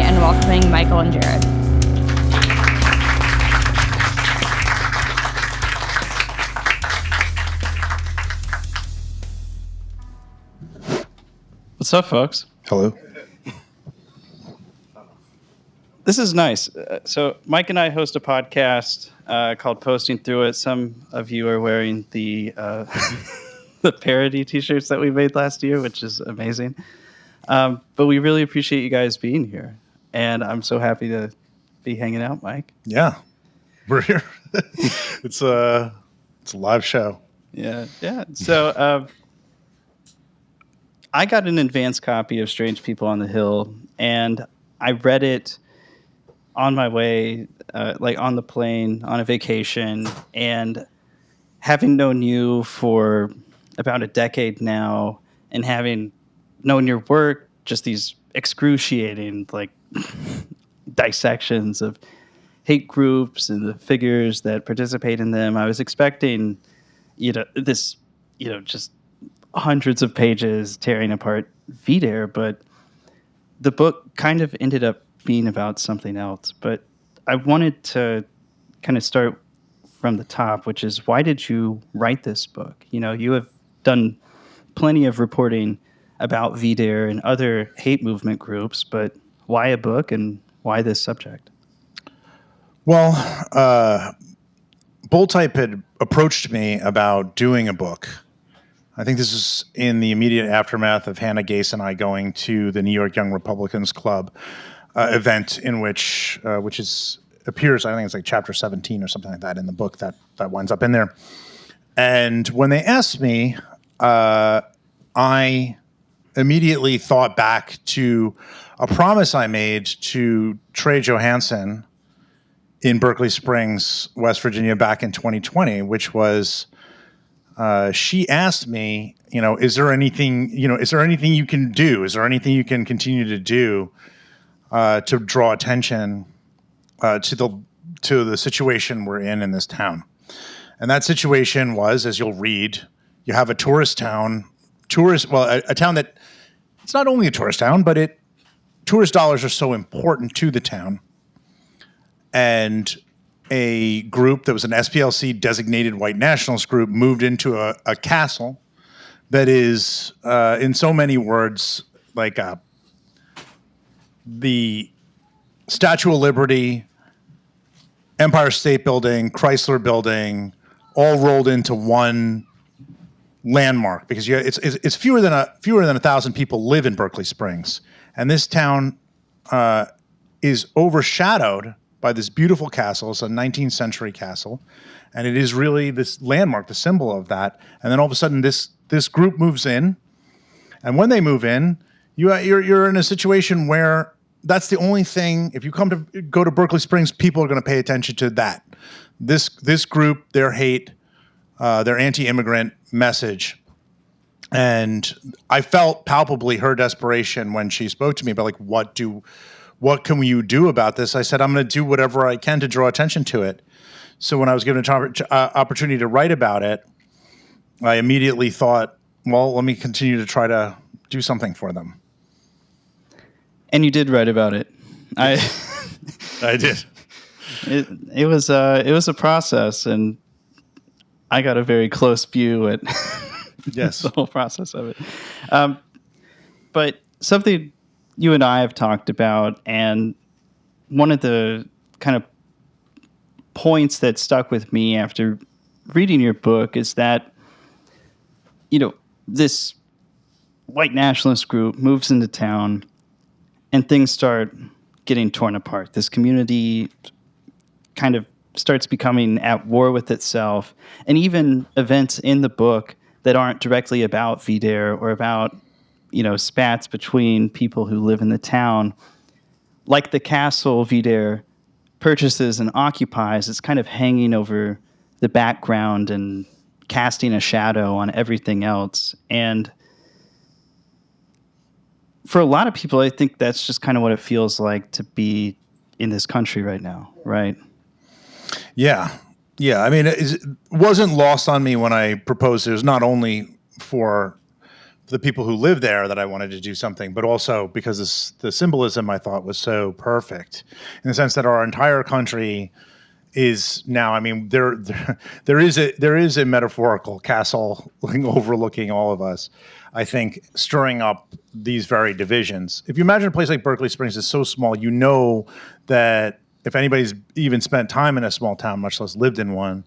in welcoming Michael and Jared. What's up, folks? Hello. This is nice. So Mike and I host a podcast called Posting Through It. Some of you are wearing the the parody T-shirts that we made last year, which is amazing. But we really appreciate you guys being here, and I'm so happy to be hanging out, Mike. Yeah, we're here. It's a live show. Yeah. So I got an advance copy of Strange People on the Hill, and I read it on my way, like on the plane, on a vacation, and having known you for about a decade now, and having known your work, just these excruciating, like, dissections of hate groups and the figures that participate in them, I was expecting, just hundreds of pages tearing apart VDARE, but the book kind of ended up being about something else. But I wanted to kind of start from the top, which is, why did you write this book? You have done plenty of reporting about VDARE and other hate movement groups, but why a book and why this subject? Well, Bold Type had approached me about doing a book. I think this is in the immediate aftermath of Hannah Gase and I going to the New York Young Republicans Club event, in which appears, I think it's like chapter 17 or something like that in the book that winds up in there. And when they asked me, I immediately thought back to a promise I made to Trey Johansson in Berkeley Springs, West Virginia, back in 2020, which was, she asked me, is there anything you can do? Is there anything you can continue to do to draw attention to the situation we're in this town? And that situation was, as you'll read, you have a tourist town, a town that, it's not only a tourist town, but tourist dollars are so important to the town. And a group that was an SPLC designated white nationalist group moved into a castle that is, in so many words, like the Statue of Liberty, Empire State Building, Chrysler Building, all rolled into one landmark, because it's fewer than 1,000 people live in Berkeley Springs, and this town is overshadowed by this beautiful castle. It's a 19th century castle, and it is really this landmark, the symbol of that. And then all of a sudden, this group moves in, and when they move in, you're in a situation where that's the only thing. If you go to Berkeley Springs, people are going to pay attention to that. This group, their hate, their anti-immigrant message. And I felt palpably her desperation when she spoke to me about, like, what can you do about this? I said, I'm going to do whatever I can to draw attention to it. So when I was given an opportunity to write about it, I immediately thought, well, let me continue to try to do something for them. And you did write about it. I did. It was a process, and I got a very close view at yes. the whole process of it. But something you and I have talked about, and one of the kind of points that stuck with me after reading your book is that, this white nationalist group moves into town and things start getting torn apart. This community kind of starts becoming at war with itself, and even events in the book that aren't directly about VDARE or about, spats between people who live in the town, like the castle VDARE purchases and occupies. It's kind of hanging over the background and casting a shadow on everything else. And for a lot of people, I think that's just kind of what it feels like to be in this country right now, right? Yeah. I mean, it wasn't lost on me when I proposed it. It was not only for the people who live there that I wanted to do something, but also because the symbolism I thought was so perfect in the sense that our entire country is now, I mean, there is a metaphorical castle overlooking all of us, I think, stirring up these very divisions. If you imagine a place like Berkeley Springs is so small, you know that if anybody's even spent time in a small town, much less lived in one,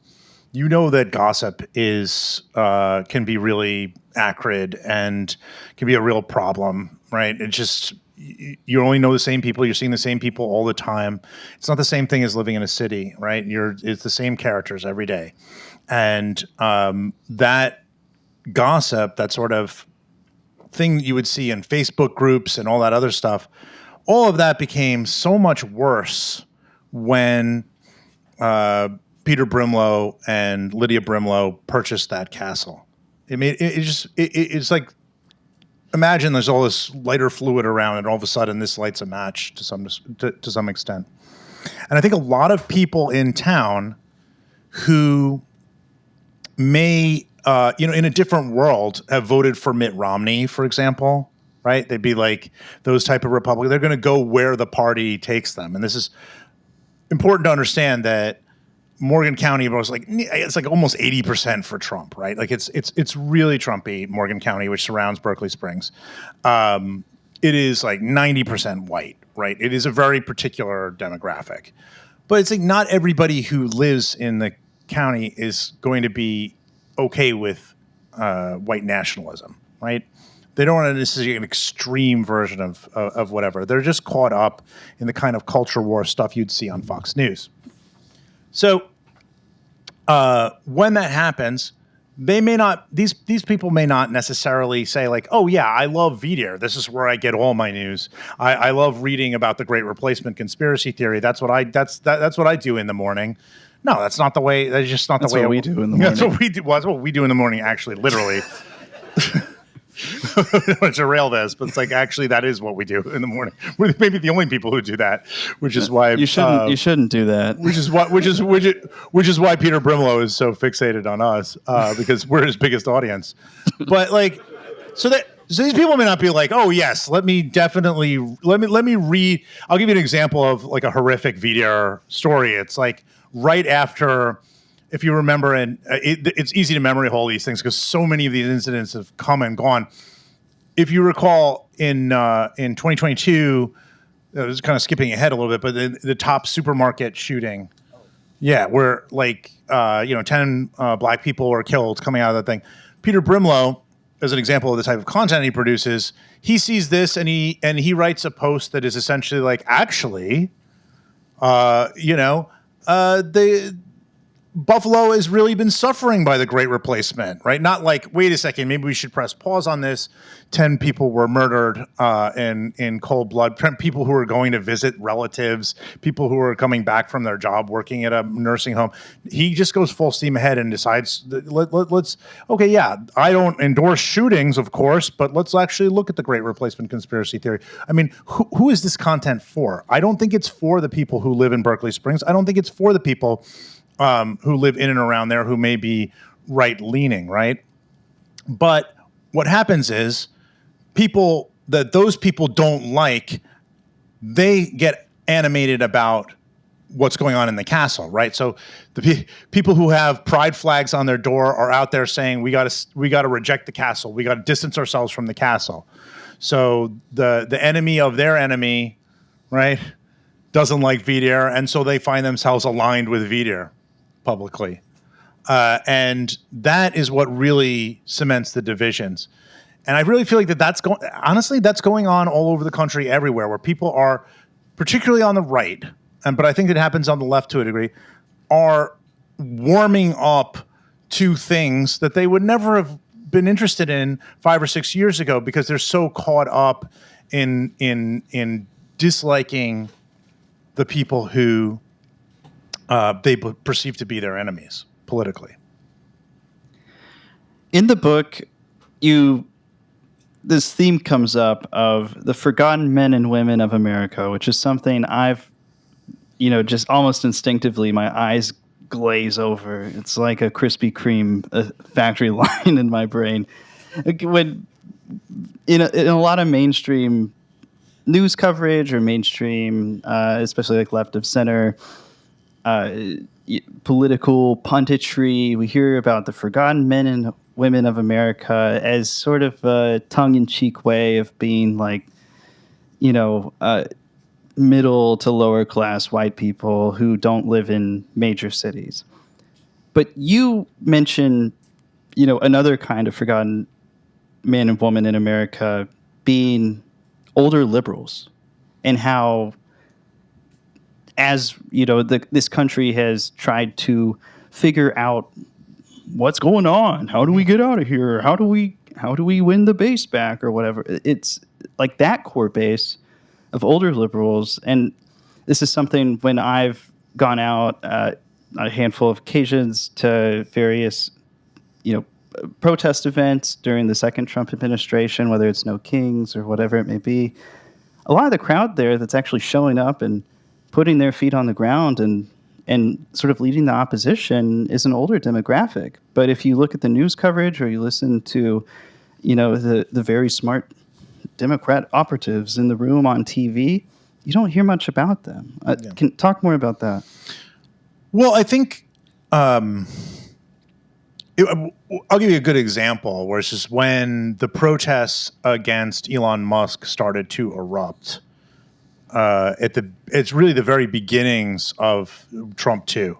you know that gossip is can be really acrid and can be a real problem, right? It just, you only know the same people. You're seeing the same people all the time. It's not the same thing as living in a city, right? It's the same characters every day, and that gossip, that sort of thing you would see in Facebook groups and all that other stuff, all of that became so much worse when Peter Brimlow and Lydia Brimlow purchased that castle. It's like, imagine there's all this lighter fluid around, and all of a sudden this lights a match to some extent. And I think a lot of people in town who may, in a different world, have voted for Mitt Romney, for example, right? They'd be like those type of Republicans. They're going to go where the party takes them, and this is important to understand that Morgan County was it's like almost 80% for Trump, right? Like it's really Trumpy, Morgan County, which surrounds Berkeley Springs. It is like 90% white, right? It is a very particular demographic, but it's like not everybody who lives in the county is going to be okay with white nationalism, right? They don't want to necessarily an extreme version of whatever. They're just caught up in the kind of culture war stuff you'd see on Fox News. So when that happens, they may not, these people may not necessarily say like, oh yeah, I love VDare. This is where I get all my news. I love reading about the Great Replacement conspiracy theory. That's what I do in the morning. No, that's not the way. That's just not the way we do in the morning. That's what we do. Well, that's what we do in the morning, actually, literally. To derail this, but it's like actually that is what we do in the morning. We're maybe the only people who do that, which is why you shouldn't do that. Which is why Peter Brimlow is so fixated on us because we're his biggest audience. But like, so these people may not be like, oh yes, let me read. I'll give you an example of like a horrific VDR story. It's like right after. If you remember, and it's easy to memory hole these things because so many of these incidents have come and gone. If you recall, in 2022, I was kind of skipping ahead a little bit, but the top supermarket shooting, where like 10 black people were killed coming out of that thing. Peter Brimlow, as an example of the type of content he produces, he sees this and he writes a post that is essentially like, actually, Buffalo has really been suffering by the Great Replacement, right? Not like, wait a second, maybe we should press pause on this. 10 people were murdered in cold blood. People who are going to visit relatives, people who are coming back from their job working at a nursing home. He just goes full steam ahead and decides, let's I don't endorse shootings, of course, but let's actually look at the Great Replacement conspiracy theory. I mean, who is this content for? I don't think it's for the people who live in Berkeley Springs. I don't think it's for the people who live in and around there who may be right-leaning, right? But what happens is those people don't like, they get animated about what's going on in the castle, right? So the people who have pride flags on their door are out there saying, we got to reject the castle. We got to distance ourselves from the castle. So the enemy of their enemy, right, doesn't like VDare, and so they find themselves aligned with VDare publicly. And that is what really cements the divisions. And I really feel like that's going on all over the country everywhere, where people are, particularly on the right, but I think it happens on the left to a degree, are warming up to things that they would never have been interested in 5 or 6 years ago because they're so caught up in disliking the people who they perceive to be their enemies politically. In the book, this theme comes up of the forgotten men and women of America, which is something I've, just almost instinctively, my eyes glaze over. It's like a Krispy Kreme factory line in my brain. When in a lot of mainstream news coverage or mainstream, especially like left of center, political punditry, we hear about the forgotten men and women of America as sort of a tongue-in-cheek way of being like, middle to lower class white people who don't live in major cities. But you mentioned, another kind of forgotten man and woman in America being older liberals, and how, as this country has tried to figure out what's going on, how do we get out of here, how do we win the base back or whatever. It's like that core base of older liberals, and this is something when I've gone out on a handful of occasions to various, protest events during the second Trump administration, whether it's No Kings or whatever it may be. A lot of the crowd there that's actually showing up and putting their feet on the ground and sort of leading the opposition is an older demographic. But if you look at the news coverage or you listen to, the very smart Democrat operatives in the room on TV, you don't hear much about them. Can talk more about that. Well, I think I'll give you a good example, where it's just when the protests against Elon Musk started to erupt. It's really the very beginnings of Trump 2,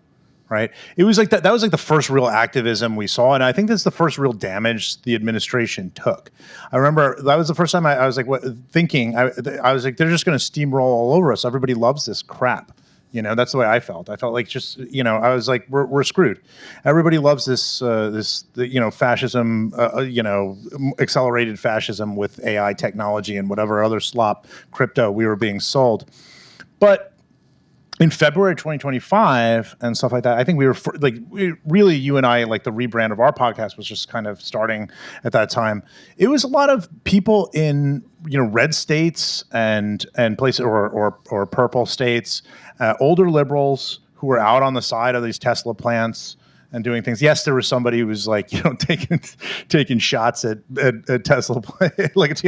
right? It was like that was like the first real activism we saw, and I think that's the first real damage the administration took. I remember that was the first time I was like, I was like, they're just going to steamroll all over us. Everybody loves this crap. That's the way I felt. I felt like just, I was like, we're screwed. Everybody loves this fascism, accelerated fascism with AI technology and whatever other slop crypto we were being sold. But in February 2025 and stuff like that, I think we were really, you and I, like the rebrand of our podcast was just kind of starting at that time. It was a lot of people in, red states and places or purple states, older liberals who were out on the side of these Tesla plants and doing things. Yes, there was somebody who was like, taking shots at Tesla, like it's,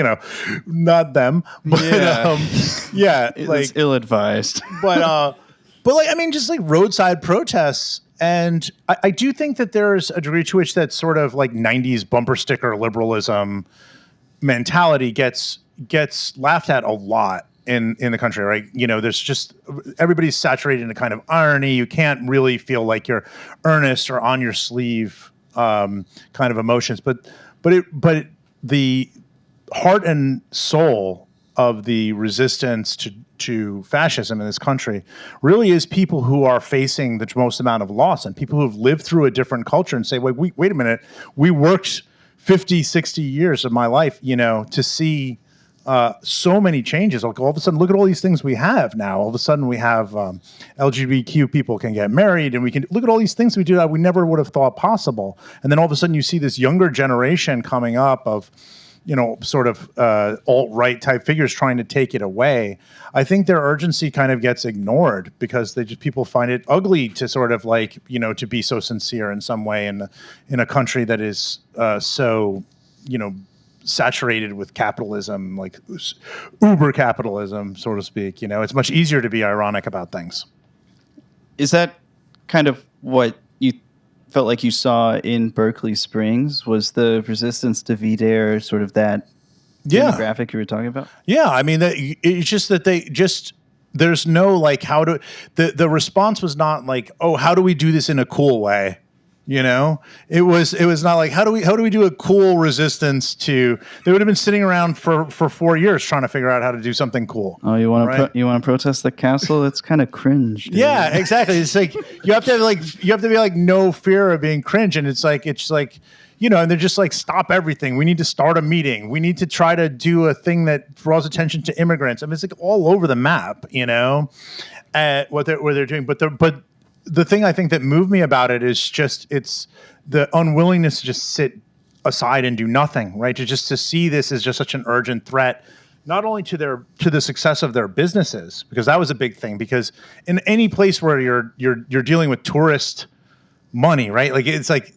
not them, but It was ill-advised. but like, I mean, just like roadside protests. And I do think that there's a degree to which that sort of like 90s bumper sticker liberalism mentality gets laughed at a lot in the country, right? There's just, everybody's saturated in a kind of irony. You can't really feel like you're earnest or on your sleeve kind of emotions. But the heart and soul of the resistance to fascism in this country really is people who are facing the most amount of loss, and people who have lived through a different culture and say, wait a minute, we worked 50, 60 years of my life, to see so many changes. Like all of a sudden, look at all these things we have now. All of a sudden, we have LGBTQ people can get married, and we can look at all these things we do that we never would have thought possible. And then all of a sudden, you see this younger generation coming up of, sort of alt-right type figures trying to take it away. I think their urgency kind of gets ignored because people find it ugly to sort of like, to be so sincere in some way in a country that is so, saturated with capitalism, like uber capitalism, so to speak. It's much easier to be ironic about things. Is that kind of what you felt like you saw in Berkeley Springs? Was the resistance to VDARE sort of that demographic you were talking about? Yeah, I mean, it's just that there's no like the response was not like, oh, how do we do this in a cool way? It was not like, how do we do a cool resistance to, they would have been sitting around for 4 years trying to figure out how to do something cool. Oh, you want to protest the castle? That's kind of cringe, dude. Yeah, exactly. It's like, you have to be like no fear of being cringe. And it's like, and they're just like, stop everything. We need to start a meeting. We need to try to do a thing that draws attention to immigrants. I mean, it's like all over the map, what they're doing. But the thing I think that moved me about it is just it's the unwillingness to just sit aside and do nothing, right? To see this as just such an urgent threat, not only to the success of their businesses, because that was a big thing. Because in any place where you're dealing with tourist money, right? Like it's like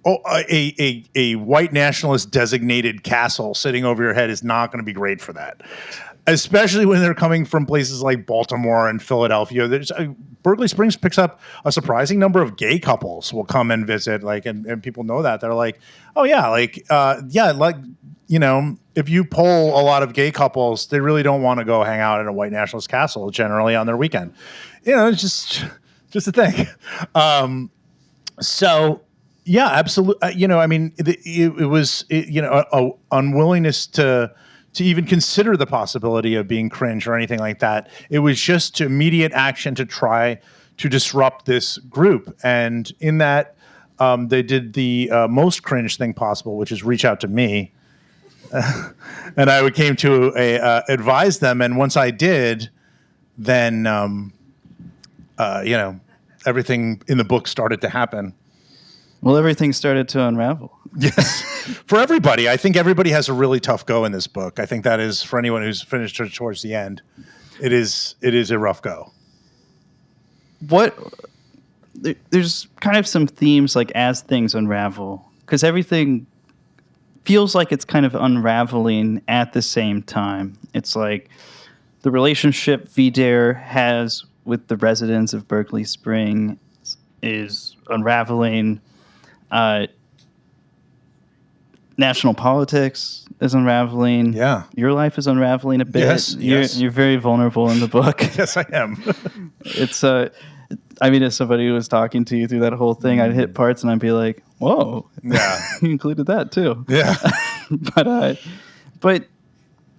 a white nationalist designated castle sitting over your head is not going to be great for that. Especially when they're coming from places like Baltimore and Philadelphia. Berkeley Springs picks up a surprising number of gay couples will come and visit, and people know that. They're like, oh yeah, if you poll a lot of gay couples, they really don't want to go hang out in a white nationalist castle generally on their weekend. It's just a thing. So yeah, absolutely. It was a unwillingness to even consider the possibility of being cringe or anything like that. It was just immediate action to try to disrupt this group. And in that, they did the most cringe thing possible, which is reach out to me. And I came to advise them. And once I did, then, everything in the book started to happen. Well, everything started to unravel. Yes. For everybody. I think everybody has a really tough go in this book. I think that is, for anyone who's finished towards the end, it is a rough go. There's kind of some themes like as things unravel, because everything feels like it's kind of unraveling at the same time. It's like the relationship Vidaire has with the residents of Berkeley Springs is unraveling. National politics is unraveling. Yeah. Your life is unraveling a bit. Yes. You're very vulnerable in the book. Yes, I am. It's as somebody who was talking to you through that whole thing, I'd hit parts and I'd be like, whoa. Yeah. You included that too. Yeah. but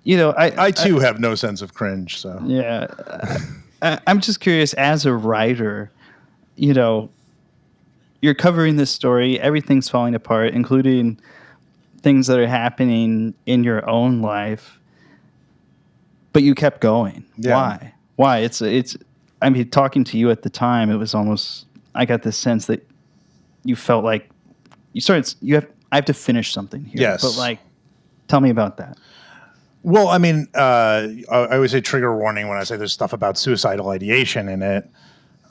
I too have no sense of cringe, so. Yeah. I'm just curious, as a writer, you're covering this story, everything's falling apart, including things that are happening in your own life, but you kept going. Yeah. Why? It's talking to you at the time, it was almost, I got this sense that you felt like I have to finish something here. Yes. But tell me about that. Well, I always say trigger warning when I say there's stuff about suicidal ideation in it.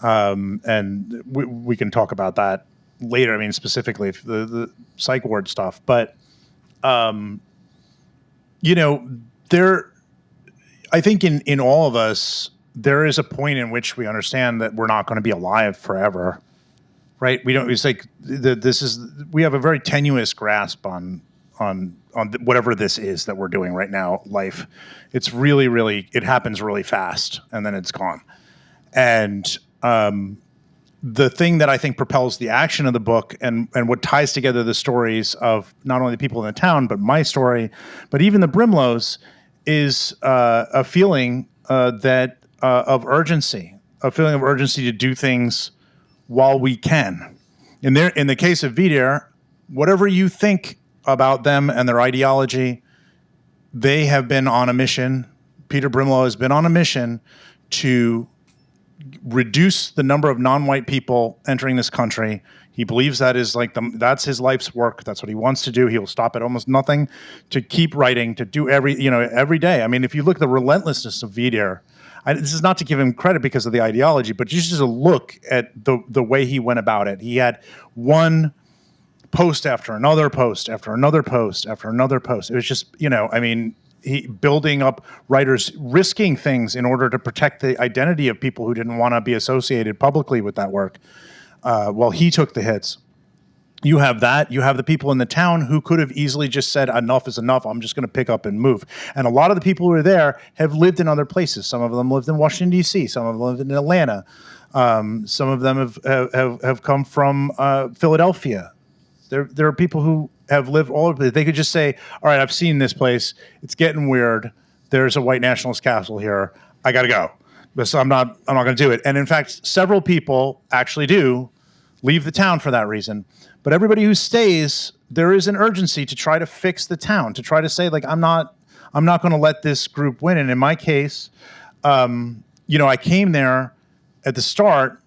And we can talk about that later. Specifically the psych ward stuff, but, I think in all of us, there is a point in which we understand that we're not going to be alive forever, right? We have a very tenuous grasp on whatever this is that we're doing right now, life. It's really, really, it happens really fast and then it's gone. And, the thing that I think propels the action of the book and what ties together the stories of not only the people in the town, but my story, but even the Brimlows, is a feeling of urgency, to do things while we can. In the case of Vidaire, whatever you think about them and their ideology, they have been on a mission. Peter Brimlow has been on a mission to reduce the number of non-white people entering this country. He believes that is that's his life's work. That's what he wants to do. He will stop at almost nothing to keep writing, to do every day. If you look at the relentlessness of Vidaire, this is not to give him credit because of the ideology, but just a look at the way he went about it. He had one post after another post after another post after another post. It was just, he building up writers, risking things in order to protect the identity of people who didn't want to be associated publicly with that work. While he took the hits. You have that. You have the people in the town who could have easily just said, enough is enough. I'm just going to pick up and move. And a lot of the people who are there have lived in other places. Some of them lived in Washington, D.C. Some of them lived in Atlanta. Some of them have come from Philadelphia. There are people who have lived all over. They could just say, all right, I've seen this place. It's getting weird. There's a white nationalist castle here. I got to go. So I'm not going to do it. And in fact, several people actually do leave the town for that reason. But everybody who stays, there is an urgency to try to fix the town, to try to say, I'm not going to let this group win. And in my case, I came there at the start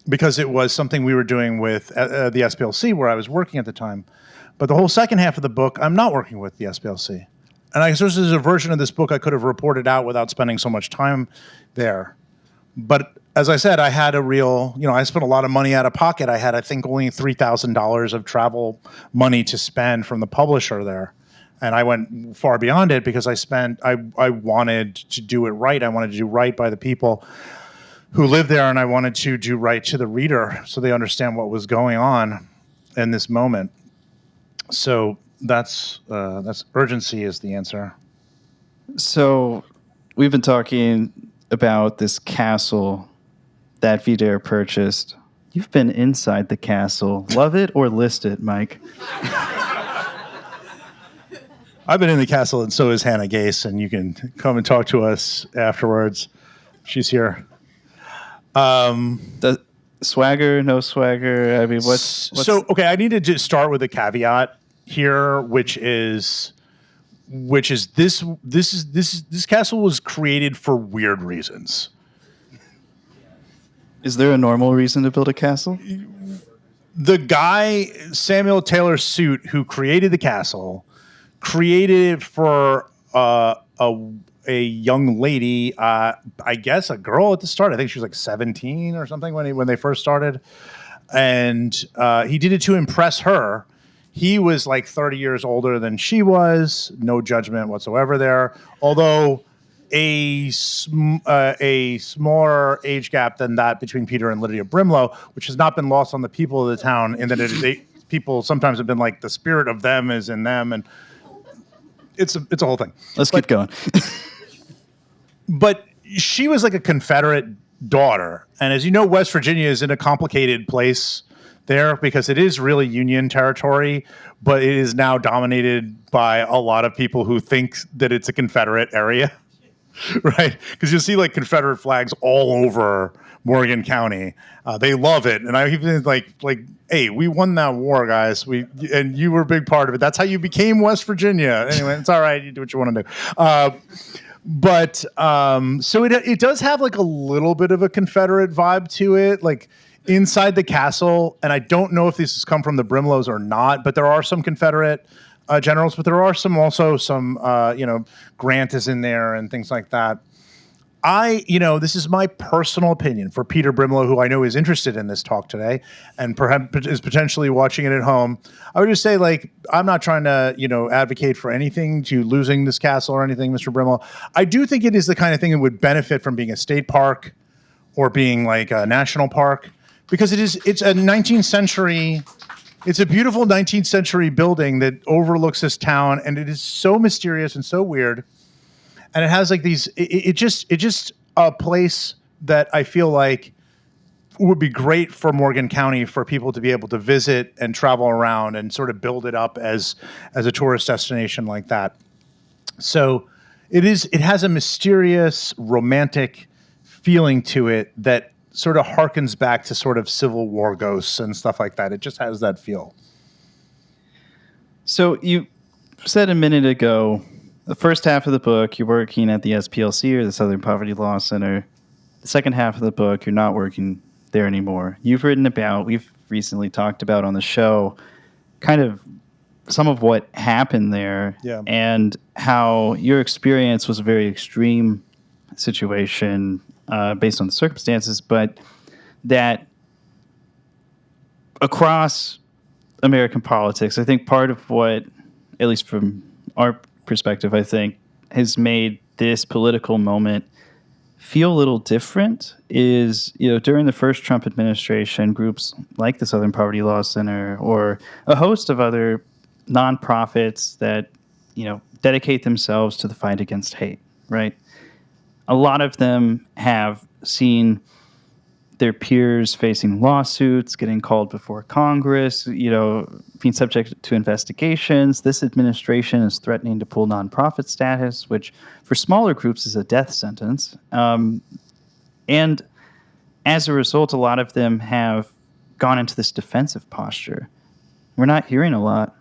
because it was something we were doing with the SPLC where I was working at the time. But the whole second half of the book, I'm not working with the SPLC. And I suppose there's a version of this book I could have reported out without spending so much time there. But as I said, I had a real, I spent a lot of money out of pocket. I had, I think, only $3,000 of travel money to spend from the publisher there. And I went far beyond it because I wanted to do it right. I wanted to do right by the people who live there, and I wanted to do right to the reader so they understand what was going on in this moment. So that's urgency is the answer. So we've been talking about this castle that Vidaire purchased. You've been inside the castle. Love it or list it, Mike? I've been in the castle, and so is Hannah Gase, and you can come and talk to us afterwards. She's here. The swagger, no swagger. I mean, what's so? Okay, I need to just start with a caveat here, which is this castle was created for weird reasons. Is there a normal reason to build a castle? The guy, Samuel Taylor Suit, who created the castle, created it for a young lady, I guess a girl at the start. I think she was like 17 or something when they first started. And he did it to impress her. He was like 30 years older than she was. No judgment whatsoever there. Although a smaller age gap than that between Peter and Lydia Brimlow, which has not been lost on the people of the town, in that people sometimes have been like, the spirit of them is in them, and it's a whole thing. Let's keep going. But she was like a Confederate daughter, and as you know, West Virginia is in a complicated place there because it is really Union territory, but it is now dominated by a lot of people who think that it's a Confederate area. Right, because you see like Confederate flags all over Morgan County. They love it, and I even like, hey, we won that war, guys. And you were a big part of it. That's how you became West Virginia. Anyway, it's all right. You do what you want to do. But so it does have like a little bit of a Confederate vibe to it, like inside the castle. And I don't know if this has come from the Brimlows or not, but there are some Confederate generals, but there are some Grant is in there and things like that. This is my personal opinion for Peter Brimlow, who I know is interested in this talk today and perhaps is potentially watching it at home. I would just say, like, I'm not trying to, advocate for anything to losing this castle or anything, Mr. Brimlow. I do think it is the kind of thing that would benefit from being a state park or being like a national park, because it's a 19th century. It's a beautiful 19th century building that overlooks this town, and it is so mysterious and so weird. And it has like these. It's just a place that I feel like would be great for Morgan County for people to be able to visit and travel around and sort of build it up as a tourist destination like that. So it has a mysterious, romantic feeling to it that sort of harkens back to sort of Civil War ghosts and stuff like that. It just has that feel. So you said a minute ago, the first half of the book, you're working at the SPLC or the Southern Poverty Law Center. The second half of the book, you're not working there anymore. You've written about, we've recently talked about on the show, kind of some of what happened there, and how your experience was a very extreme situation based on the circumstances, but that across American politics, I think part of what, at least from our perspective, I think has made this political moment feel a little different is, during the first Trump administration, groups like the Southern Poverty Law Center or a host of other nonprofits that, dedicate themselves to the fight against hate, right? A lot of them have seen their peers facing lawsuits, getting called before Congress, being subject to investigations. This administration is threatening to pull nonprofit status, which for smaller groups is a death sentence. And as a result, a lot of them have gone into this defensive posture. We're not hearing a lot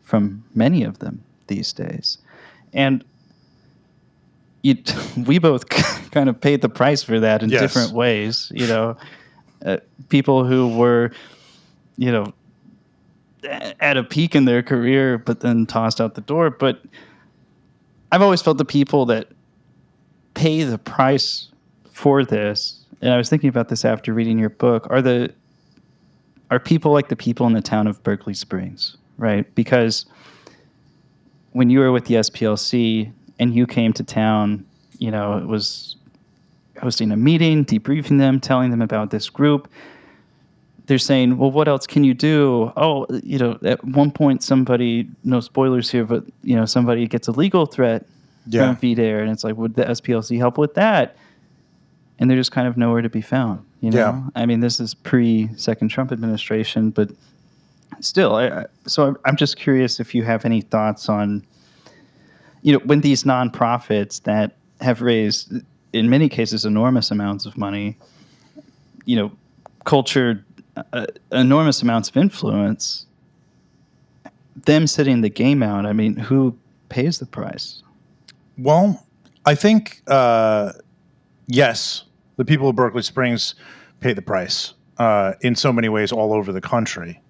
from many of them these days. And we both kind of paid the price for that in different ways. People who were, at a peak in their career, but then tossed out the door. But I've always felt the people that pay the price for this and I was thinking about this after reading your book, are people like the people in the town of Berkeley Springs, right? Because when you were with the SPLC and you came to town, it was hosting a meeting, debriefing them, telling them about this group. They're saying, well, what else can you do? Oh, at one point somebody, no spoilers here, but, somebody gets a legal threat from VDARE, and it's like, would the SPLC help with that? And they're just kind of nowhere to be found, Yeah. I mean, this is pre-second Trump administration, but still, so I'm just curious if you have any thoughts on, when these nonprofits that have raised, in many cases, enormous amounts of money, cultured enormous amounts of influence, them sitting the game out, I mean, who pays the price? Well, I think, yes, the people of Berkeley Springs pay the price in so many ways all over the country.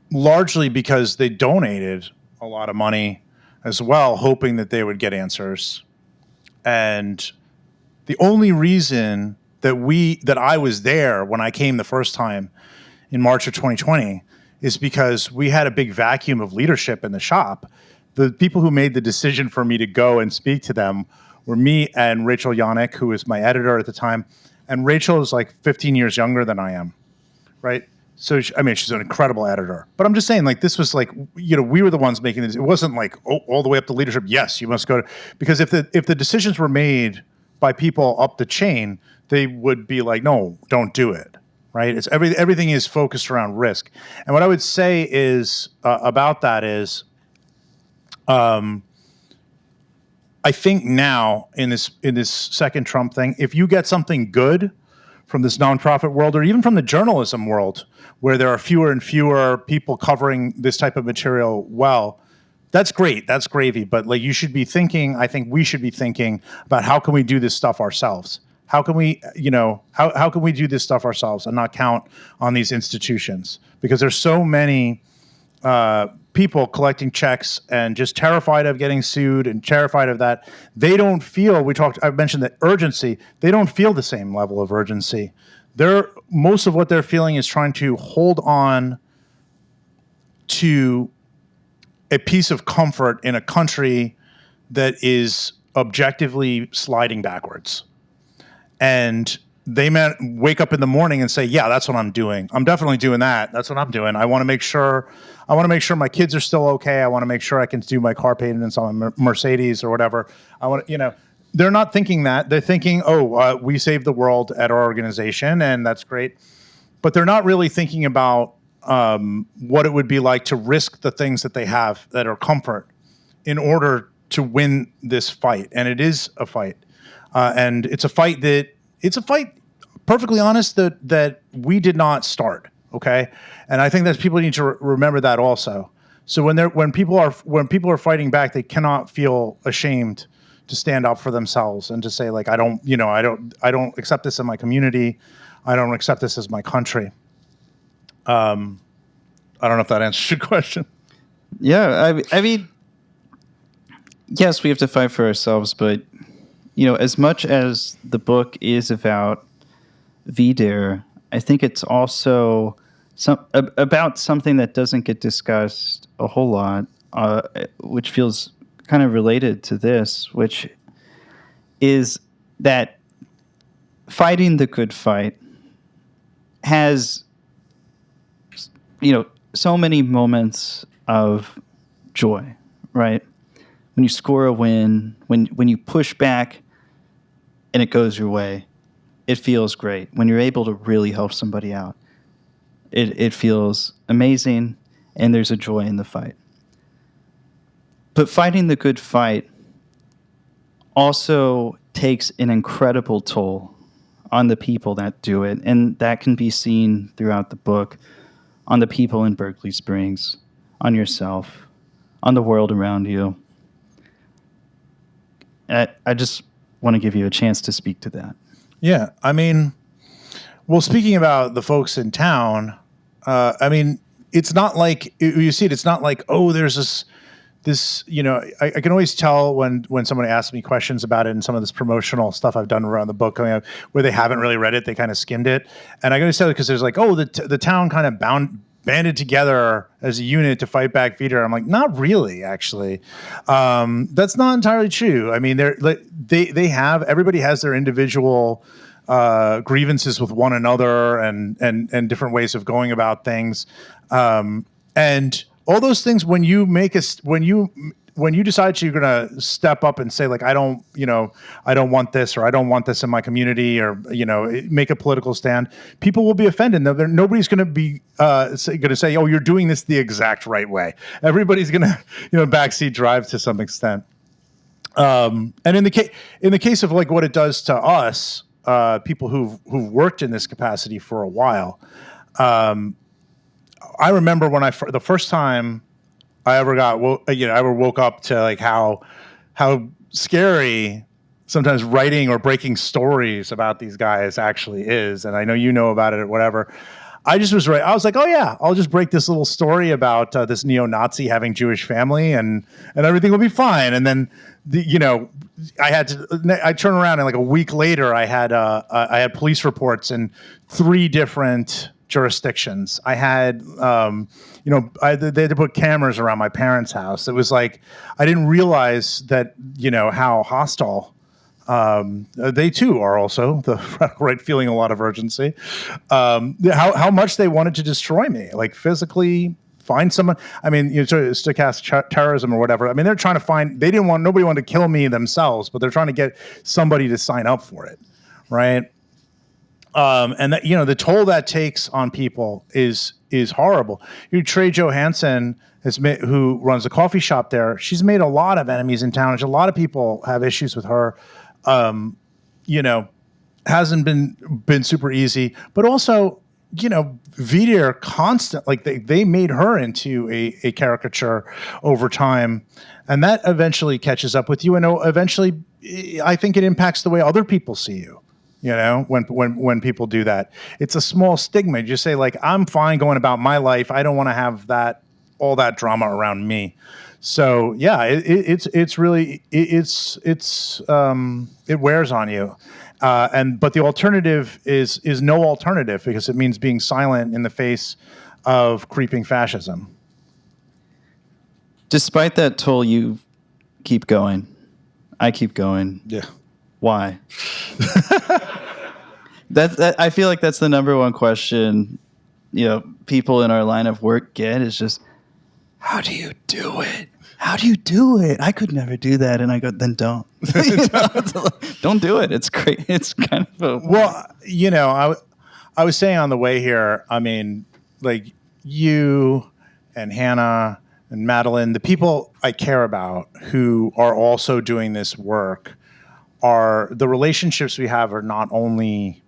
Largely because they donated a lot of money as well, hoping that they would get answers. And the only reason that I was there when I came the first time in March of 2020 is because we had a big vacuum of leadership in the shop. The people who made the decision for me to go and speak to them were me and Rachel Yannick, who was my editor at the time. And Rachel is like 15 years younger than I am, right? So, she's an incredible editor. But I'm just saying, like, this was like, we were the ones making this. It wasn't like, all the way up to leadership. Yes, you must go to, because if the decisions were made by people up the chain, they would be like, no, don't do it, right? It's everything is focused around risk. And what I would say is about that is, I think now in this second Trump thing, if you get something good from this nonprofit world, or even from the journalism world, where there are fewer and fewer people covering this type of material well, that's great. That's gravy. But like, you should be thinking, I think we should be thinking about how can we do this stuff ourselves? How can we, how can we do this stuff ourselves and not count on these institutions? Because there's so many people collecting checks and just terrified of getting sued and terrified of that. They don't feel, I mentioned the urgency. They don't feel the same level of urgency. Most of what they're feeling is trying to hold on to a piece of comfort in a country that is objectively sliding backwards. And they wake up in the morning and say, yeah, that's what I'm doing. I'm definitely doing that. That's what I'm doing. I want to make sure my kids are still okay. I want to make sure I can do my car payments on my Mercedes or whatever. They're not thinking that. They're thinking, we saved the world at our organization, and that's great. But they're not really thinking about what it would be like to risk the things that they have that are comfort in order to win this fight. And it is a fight. And it's a fight, perfectly honest, that we did not start. Okay. And I think that people need to remember that also. So when people are fighting back, they cannot feel ashamed to stand up for themselves and to say, like, I don't accept this in my community. I don't accept this as my country. I don't know if that answers your question. Yeah. I mean, yes, we have to fight for ourselves, but as much as the book is about VDARE, I think it's also about something that doesn't get discussed a whole lot, which feels kind of related to this, which is that fighting the good fight has, so many moments of joy, right? When you score a win, when you push back and it goes your way, it feels great. When you're able to really help somebody out, it feels amazing, and there's a joy in the fight. But fighting the good fight also takes an incredible toll on the people that do it, and that can be seen throughout the book, on the people in Berkeley Springs, on yourself, on the world around you. I just want to give you a chance to speak to that. Yeah, I mean, well, speaking about the folks in town, I mean, it's not like, you see it, it's not like, oh, there's this, I can always tell when someone asks me questions about it and some of this promotional stuff I've done around the book coming up where they haven't really read it, they kind of skimmed it. And I can always tell because there's like, oh, the town kind of banded together as a unit to fight back Veeder. I'm like, not really, actually. That's not entirely true. I mean, everybody has their individual grievances with one another and different ways of going about things. And all those things, when you decide you're going to step up and say like, I don't want this, or I don't want this in my community, or, make a political stand, people will be offended. Nobody's going to be going to say, oh, you're doing this the exact right way. Everybody's going to, backseat drive to some extent. And in the case of like what it does to us, people who've worked in this capacity for a while, I remember when the first time I ever woke up to like how scary sometimes writing or breaking stories about these guys actually is. And I know you know about it or whatever. I was like, oh yeah, I'll just break this little story about this neo-Nazi having Jewish family and everything will be fine. And then I turn around and like a week later I had police reports in 3 different jurisdictions. I had, they had to put cameras around my parents' house. It was like, I didn't realize that, how hostile they too are also right, feeling a lot of urgency. How much they wanted to destroy me, like physically find someone. I mean, stochastic terrorism or whatever. I mean, they're trying to find. Nobody wanted to kill me themselves, but they're trying to get somebody to sign up for it, right? And that, the toll that takes on people is horrible. Trey Johansson who runs a coffee shop there. She's made a lot of enemies in town. A lot of people have issues with her. Hasn't been super easy, but also, Veeder constant, like they made her into a caricature over time, and that eventually catches up with you. And eventually, I think it impacts the way other people see you. When people do that, it's a small stigma. You just say like, I'm fine going about my life. I don't want to have all that drama around me. So yeah, it wears on you. But the alternative is no alternative, because it means being silent in the face of creeping fascism. Despite that toll, you keep going. I keep going. Yeah. Why? I feel like that's the number one question, people in our line of work get, is just, how do you do it? How do you do it? I could never do that. And I go, then don't. Don't do it. It's great. It's kind of I was saying on the way here, I mean, like you and Hannah and Madeline, the people I care about who are also doing this work, are the relationships we have are not only,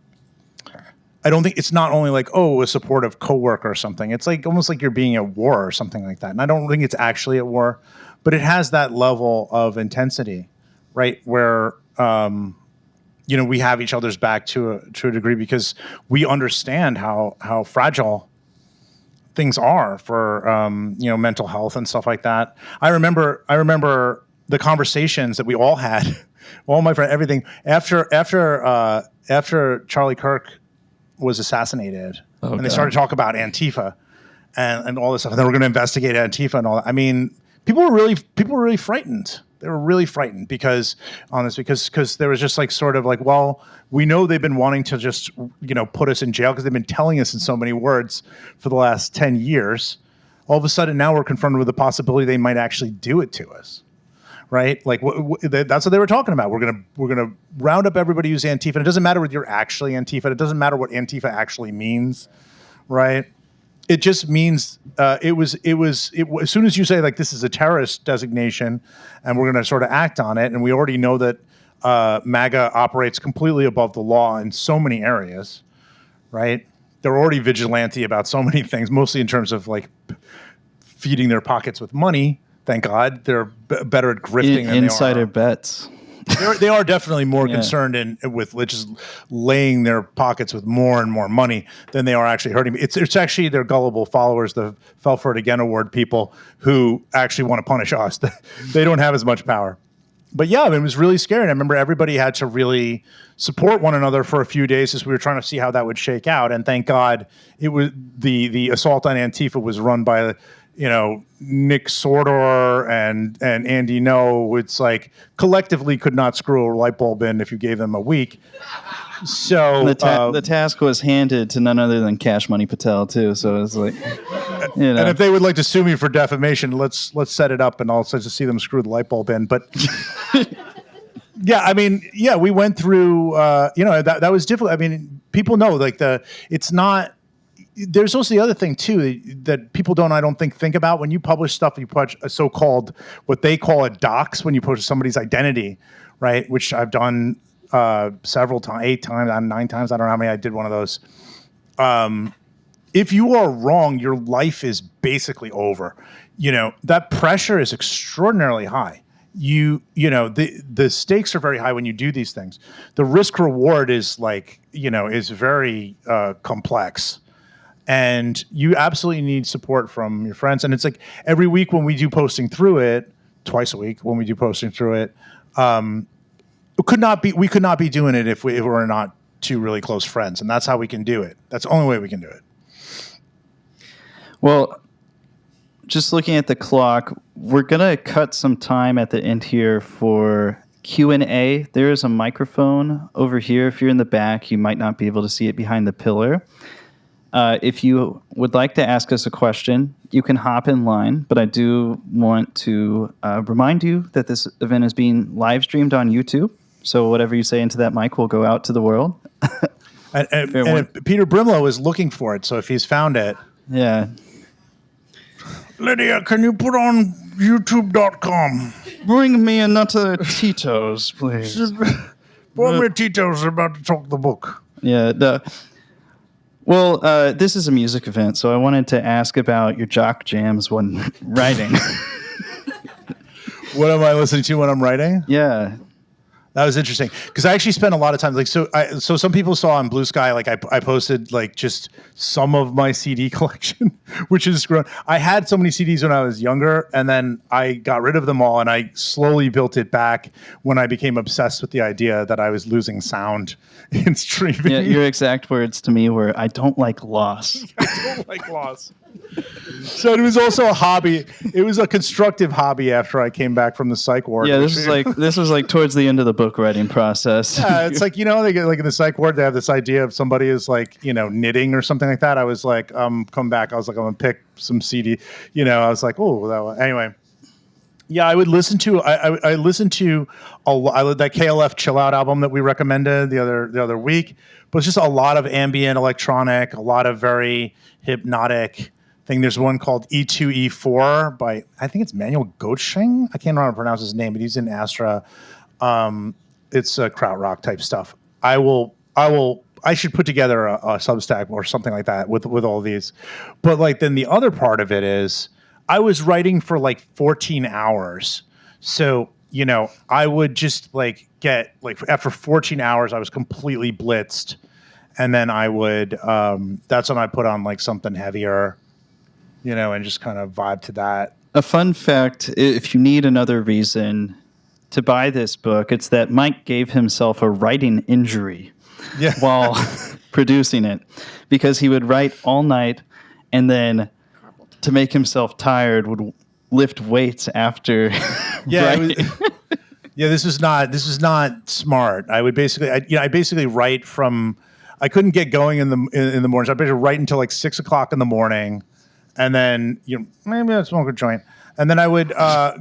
I don't think it's not only like, oh, a supportive coworker or something. It's like almost like you're being at war or something like that. And I don't think it's actually at war, but it has that level of intensity, right? Where, we have each other's back to a degree, because we understand how fragile things are for, mental health and stuff like that. I remember the conversations that we all had, all my friends, everything after Charlie Kirk was assassinated, and they started to talk about Antifa and all this stuff, and they were going to investigate Antifa and all that. I mean, people were really frightened. They were really frightened because there was just like sort of like, well, we know they've been wanting to just put us in jail because they've been telling us in so many words for the last 10 years. All of a sudden now we're confronted with the possibility they might actually do it to us. Right, like that's what they were talking about. We're gonna round up everybody who's Antifa. It doesn't matter whether you're actually Antifa. It doesn't matter what Antifa actually means, right? It just means as soon as you say like this is a terrorist designation, and we're gonna sort of act on it, and we already know that MAGA operates completely above the law in so many areas, right? They're already vigilante about so many things, mostly in terms of like feeding their pockets with money. Thank God they're better at grifting than insider they are. bets. They are definitely more Yeah. concerned with just laying their pockets with more and more money than they are actually hurting. It's actually their gullible followers, the Fell for It Again award people, who actually want to punish us. They don't have as much power. But yeah, I mean, it was really scary. And I remember everybody had to really support one another for a few days as we were trying to see how that would shake out. And thank God it was the assault on Antifa was run by Nick Sordor and Andy No. It's like collectively could not screw a light bulb in if you gave them a week. So The task was handed to none other than Cash Money Patel too. So it's like, and if they would like to sue me for defamation, let's set it up and I'll just see them screw the light bulb in. But yeah, I mean, yeah, we went through. That was difficult. I mean, people know it's not. There's also the other thing too that people I don't think about when you publish stuff. You put a so-called what they call a dox when you push somebody's identity, right? Which I've done several times, 8 times, 9 times. I don't know how many I did one of those. If you are wrong, your life is basically over. That pressure is extraordinarily high. The stakes are very high when you do these things. The risk reward is is very complex. And you absolutely need support from your friends. And it's like every week when we do Posting Through It, twice a week when we do Posting Through It, we could not be doing it if we were not 2 really close friends. And that's how we can do it. That's the only way we can do it. Well, just looking at the clock, we're gonna cut some time at the end here for Q&A. There is a microphone over here. If you're in the back, you might not be able to see it behind the pillar. If you would like to ask us a question, you can hop in line, but I do want to remind you that this event is being live streamed on YouTube. So whatever you say into that mic will go out to the world. And if Peter Brimlow is looking for it, so if he's found it. Yeah. Lydia, can you put on youtube.com? Bring me another Tito's, please. Pour me Tito's about to talk the book. Yeah. Well, this is a music event, so I wanted to ask about your jock jams when writing. What am I listening to when I'm writing? Yeah. That was interesting because I actually spent a lot of time so some people saw on Blue Sky I posted just some of my CD collection, which is grown. I had so many CDs when I was younger, and then I got rid of them all, and I slowly built it back when I became obsessed with the idea that I was losing sound in streaming. Yeah, your exact words to me were, "I don't like loss." I don't like loss. So it was also a hobby. It was a constructive hobby after I came back from the psych ward. Yeah, this was like towards the end of the book writing process. Yeah, it's like, they get in the psych ward, they have this idea of somebody is knitting or something like that. I was like, come back. I was like, I'm gonna pick some CD. I was like, oh, that one. Anyway. Yeah, I would listen to. I listened to that KLF Chill Out album that we recommended the other week, but it's just a lot of ambient electronic, a lot of very hypnotic thing. There's one called E2E4 by I think it's Manuel Goetsching. I can't remember how to pronounce his name, but he's in Astra. It's krautrock type stuff. I should put together a Substack or something like that with all these. But then the other part of it is I was writing for 14 hours. So, I would just get after 14 hours, I was completely blitzed. And then I would, that's when I put on something heavier, and just kind of vibe to that. A fun fact, if you need another reason to buy this book, it's that Mike gave himself a writing injury while producing it, because he would write all night and then to make himself tired would lift weights after writing. Yeah, this was not smart. I would basically write from. I couldn't get going in the mornings. I basically write until 6 o'clock in the morning, and then maybe I'd smoke a joint, and then I would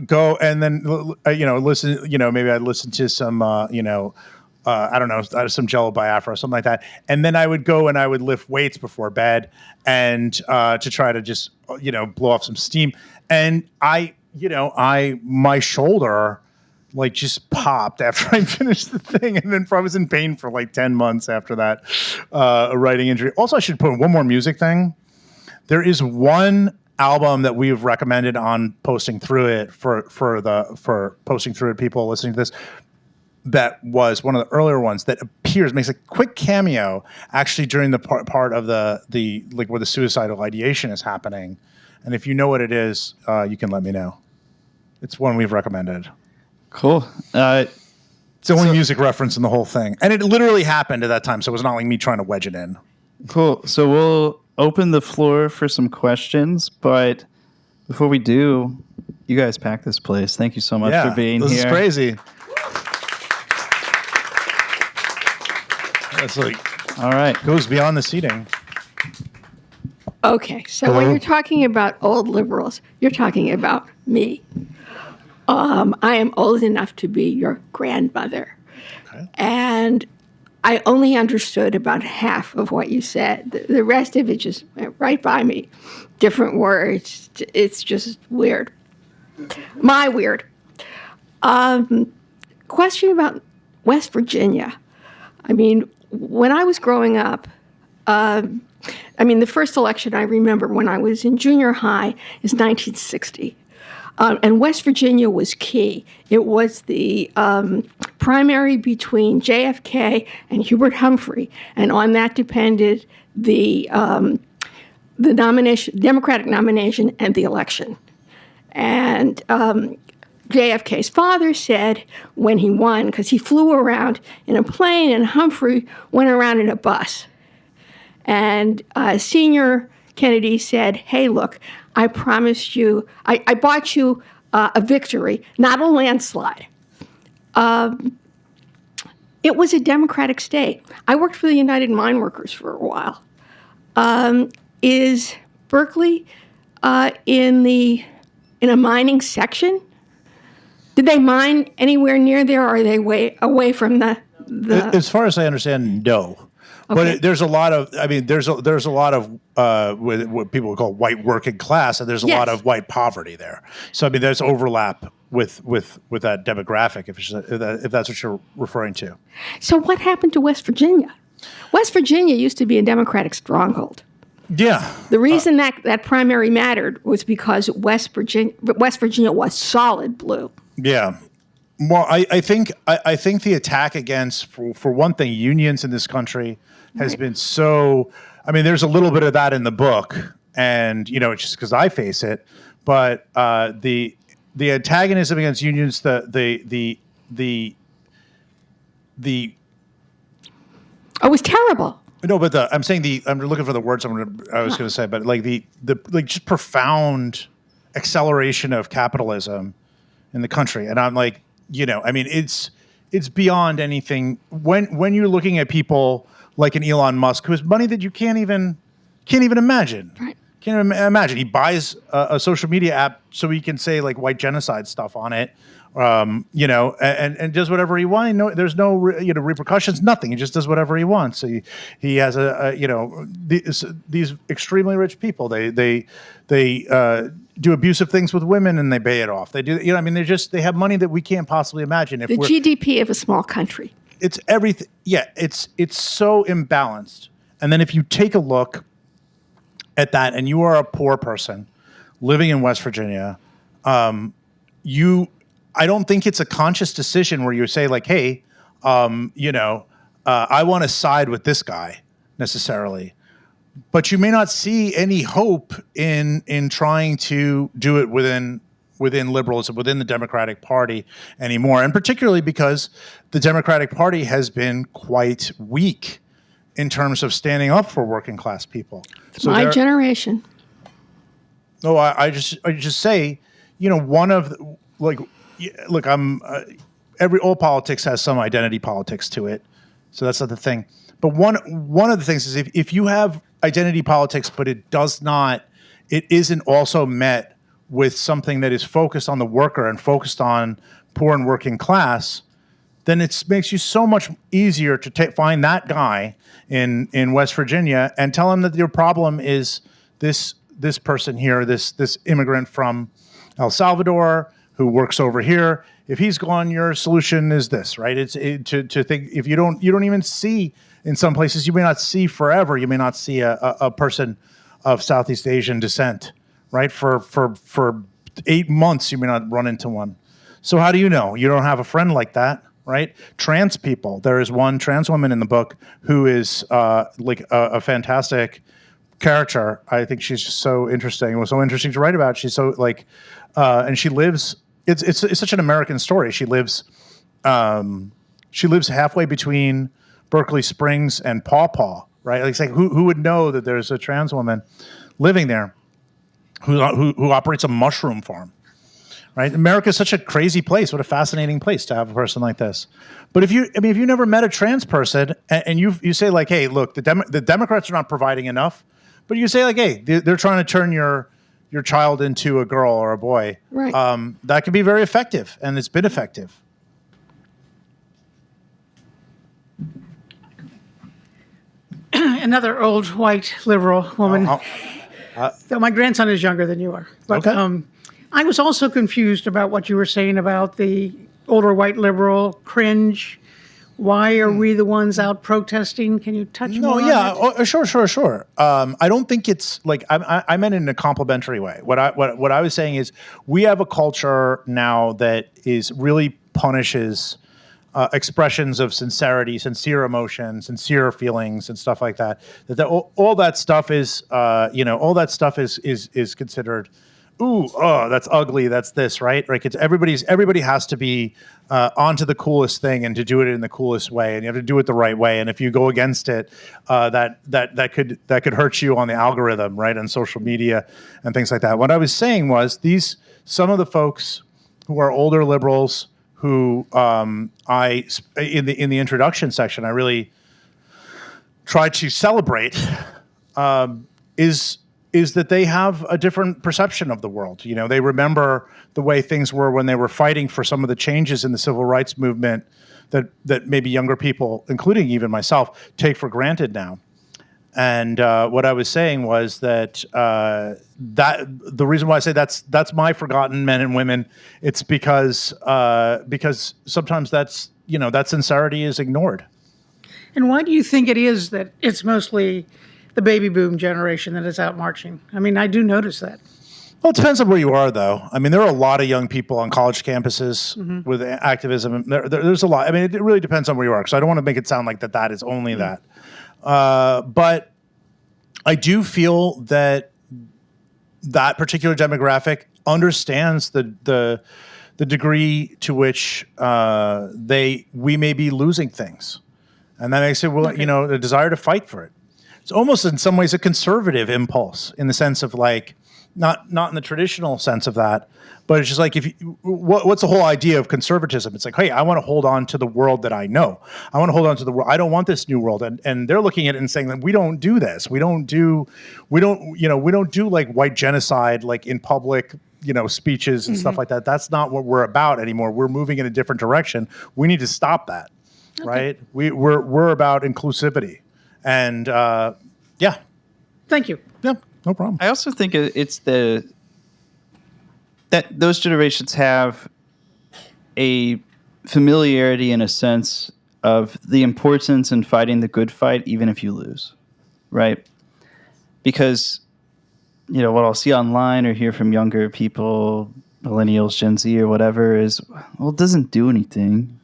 go and then listen. Maybe I'd listen to some I don't know, some Jello Biafra or something like that, and then I would go and I would lift weights before bed and to try to just blow off some steam. And my shoulder just popped after I finished the thing, and then I was in pain for 10 months after that, a writing injury. Also, I should put in one more music thing. There is one album that we've recommended on Posting Through It for Posting Through It people listening to this. that was one of the earlier ones that makes a quick cameo actually during the part of the like where the suicidal ideation is happening. And if you know what it is, you can let me know. It's one we've recommended. Cool. It's the only music reference in the whole thing. And it literally happened at that time, so it was not like me trying to wedge it in. Cool. So we'll open the floor for some questions, but before we do, you guys packed this place. Thank you so much for being here. This is crazy. That's like, all right. Goes beyond the seating. Okay, so when you're talking about old liberals, you're talking about me. I am old enough to be your grandmother. Okay. And I only understood about half of what you said. The rest of it just went right by me. Different words. It's just weird. My weird. Question about West Virginia. I mean, when I was growing up, the first election I remember when I was in junior high is 1960. And West Virginia was key. It was the primary between JFK and Hubert Humphrey, and on that depended the nomination, Democratic nomination, and the election. And JFK's father said when he won, because he flew around in a plane and Humphrey went around in a bus. And Senior Kennedy said, hey, look, I promised you, I bought you a victory, not a landslide. It was a Democratic state. I worked for the United Mine Workers for a while. Is Berkeley in a mining section? Did they mine anywhere near there, or are they way away from the? As far as I understand, no. Okay. But there's a lot of, there's a lot of what people would call white working class, and there's a lot of white poverty there. So there's overlap with that demographic, if that's what you're referring to. So what happened to West Virginia? West Virginia used to be a Democratic stronghold. Yeah. The reason that primary mattered was because West Virginia was solid blue. Yeah. Well, I think the attack against, for one thing, unions in this country has been so. There's a little bit of that in the book, and it's just because I face it. But the antagonism against unions, the it was terrible. No, but I'm saying I'm looking for the words I was going to say, but like the just profound acceleration of capitalism in the country, and I'm like. It's beyond anything. When you're looking at people like an Elon Musk, who has money that you can't even imagine. Right. Can't even imagine. He buys a social media app so he can say like white genocide stuff on it, and does whatever he wants. No, there's no repercussions. Nothing. He just does whatever he wants. So he has these extremely rich people. They do abusive things with women and they pay it off. They do, they have money that we can't possibly imagine. The GDP of a small country. It's everything. Yeah, it's so imbalanced. And then if you take a look at that and you are a poor person living in West Virginia, I don't think it's a conscious decision where you say like, hey, I want to side with this guy necessarily. But you may not see any hope in trying to do it within liberalism, within the Democratic Party anymore, and particularly because the Democratic Party has been quite weak in terms of standing up for working class people. So my generation. No, I just say, one of look, all politics has some identity politics to it, so that's not the thing. But one of the things is if you have identity politics, but it isn't also met with something that is focused on the worker and focused on poor and working class, then it makes you so much easier to find that guy in West Virginia and tell him that your problem is this person here, this immigrant from El Salvador who works over here. If he's gone, your solution is this, right? To think if you don't even see. In some places, you may not see forever. You may not see a person of Southeast Asian descent, right? For 8 months, you may not run into one. So how do you know? You don't have a friend like that. right? Trans people. There is one trans woman in the book who is like a fantastic character. I think she's just so interesting. It was so interesting to write about. She's so like, and she lives. It's such an American story. She lives halfway between Berkeley Springs and Paw Paw, right? Like, it's like who would know that there's a trans woman living there who operates a mushroom farm, right? America is such a crazy place. What a fascinating place to have a person like this. But if you never met a trans person and you say like, hey, look, the Democrats are not providing enough, but you say like, hey, they're trying to turn your child into a girl or a boy. Right. That can be very effective, and it's been effective. Another old white liberal woman. So my grandson is younger than you are. But Okay. I was also confused about what you were saying about the older white liberal cringe. Why are we the ones out protesting? Can you touch more on that? Oh, sure. I don't think it's like I meant it in a complimentary way. What I was saying is we have a culture now that is really punishes expressions of sincerity, sincere emotion, sincere feelings, and stuff like that. All that stuff is all that stuff is considered. Ooh, oh, that's ugly. That's this, right? Like everybody has to be onto the coolest thing and to do it in the coolest way, and you have to do it the right way. And if you go against it, that could hurt you on the algorithm, right, on social media and things like that. What I was saying was some of the folks who are older liberals who in the introduction section I really try to celebrate is that they have a different perception of the world. You know, they remember the way things were when they were fighting for some of the changes in the civil rights movement that maybe younger people, including even myself, take for granted now. And what I was saying was that that the reason why I say that's my forgotten men and women, it's because sometimes that sincerity is ignored. And why do you think it is that it's mostly the baby boom generation that is out marching? I mean, I do notice that. Well, it depends on where you are, though. I mean, there are a lot of young people on college campuses with activism. There's a lot. I mean, it really depends on where you are. So I don't want to make it sound like that is only that. But I do feel that particular demographic understands the degree to which we may be losing things, and that makes it a desire to fight for it. It's almost in some ways a conservative impulse in the sense of like not in the traditional sense of that, but it's just like what's the whole idea of conservatism? It's like, hey, I want to hold on to the world that I know. I want to hold on to the world. I don't want this new world. And they're looking at it and saying that we don't do this. We don't do like white genocide like in public, speeches and stuff like that. That's not what we're about anymore. We're moving in a different direction. We need to stop that. Okay. Right? We're about inclusivity. And yeah. Thank you. Yeah, no problem. I also think it's that those generations have a familiarity and a sense of the importance in fighting the good fight, even if you lose, right? Because, what I'll see online or hear from younger people, millennials, Gen Z or whatever is, well, it doesn't do anything.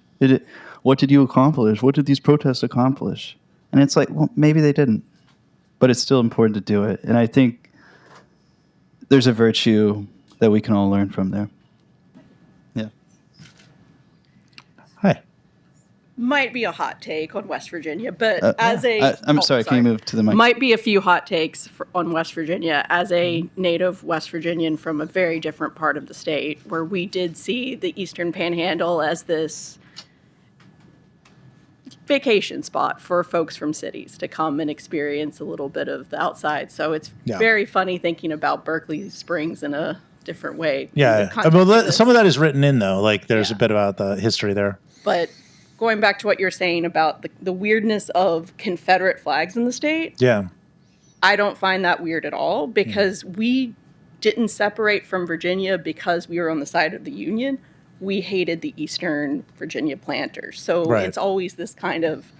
What did you accomplish? What did these protests accomplish? And it's like, well, maybe they didn't, but it's still important to do it. And I think there's a virtue that we can all learn from there. Yeah. Hi. Might be a hot take on West Virginia, but I'm sorry, can you move to the mic? Might be a few hot takes on West Virginia as a native West Virginian from a very different part of the state, where we did see the Eastern Panhandle as this vacation spot for folks from cities to come and experience a little bit of the outside. So it's very funny thinking about Berkeley Springs in a different way. Yeah. Well, some of that is written in, though. Like, there's a bit about the history there. But going back to what you're saying about the weirdness of Confederate flags in the state, yeah, I don't find that weird at all, because we didn't separate from Virginia because we were on the side of the Union. We hated the Eastern Virginia planters. So It's always this kind of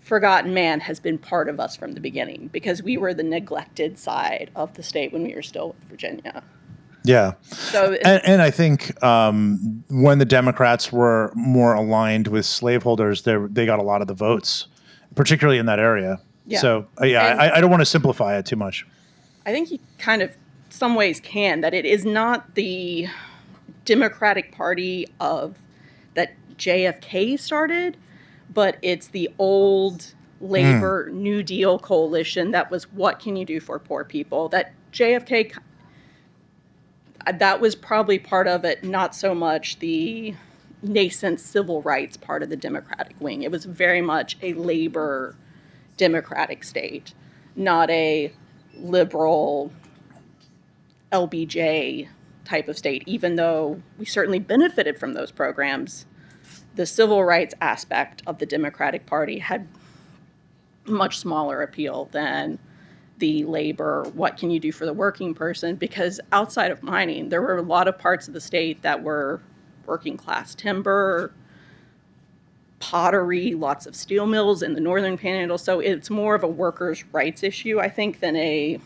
forgotten man has been part of us from the beginning, because we were the neglected side of the state when we were still with Virginia. Yeah. So And I think when the Democrats were more aligned with slaveholders, they got a lot of the votes, particularly in that area. Yeah. So, And- I don't want to simplify it too much. I think you kind of, some ways can, that it is not the Democratic Party of that JFK started, but it's the old labor New Deal coalition that was what can you do for poor people. That JFK, that was probably part of it, not so much the nascent civil rights part of the Democratic wing. It was very much a labor Democratic state, not a liberal LBJ type of state, even though we certainly benefited from those programs. The civil rights aspect of the Democratic Party had much smaller appeal than the labor, what can you do for the working person? Because outside of mining, there were a lot of parts of the state that were working class timber, pottery, lots of steel mills in the northern panhandle. So it's more of a workers' rights issue, I think, than a,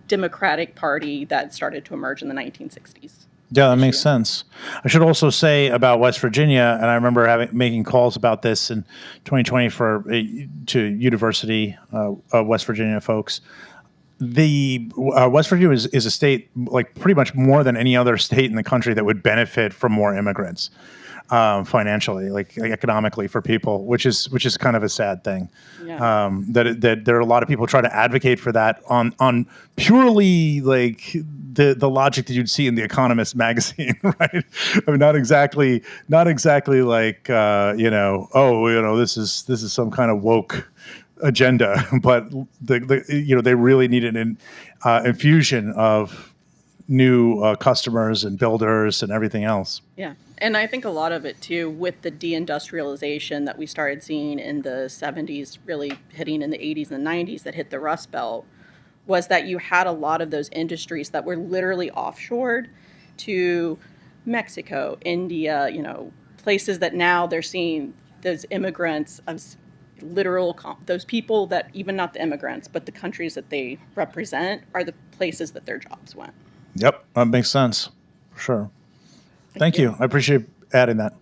Democratic Party that started to emerge in the 1960s. Yeah, that makes sense. I should also say about West Virginia, and I remember making calls about this in 2020 to University of West Virginia folks. The West Virginia is a state, like pretty much more than any other state in the country, that would benefit from more immigrants financially, like economically for people, which is kind of a sad thing. Yeah. That there are a lot of people trying to advocate for that on purely like the logic that you'd see in the Economist magazine, right? I mean, not exactly like this is some kind of woke agenda, but they really needed an infusion of new customers and builders and everything else. Yeah. And I think a lot of it, too, with the deindustrialization that we started seeing in the 70s, really hitting in the 80s and 90s that hit the Rust Belt, was that you had a lot of those industries that were literally offshored to Mexico, India, places that now they're seeing those immigrants of those people that, even not the immigrants, but the countries that they represent are the places that their jobs went. Yep, that makes sense. For sure. Thank you. I appreciate adding that.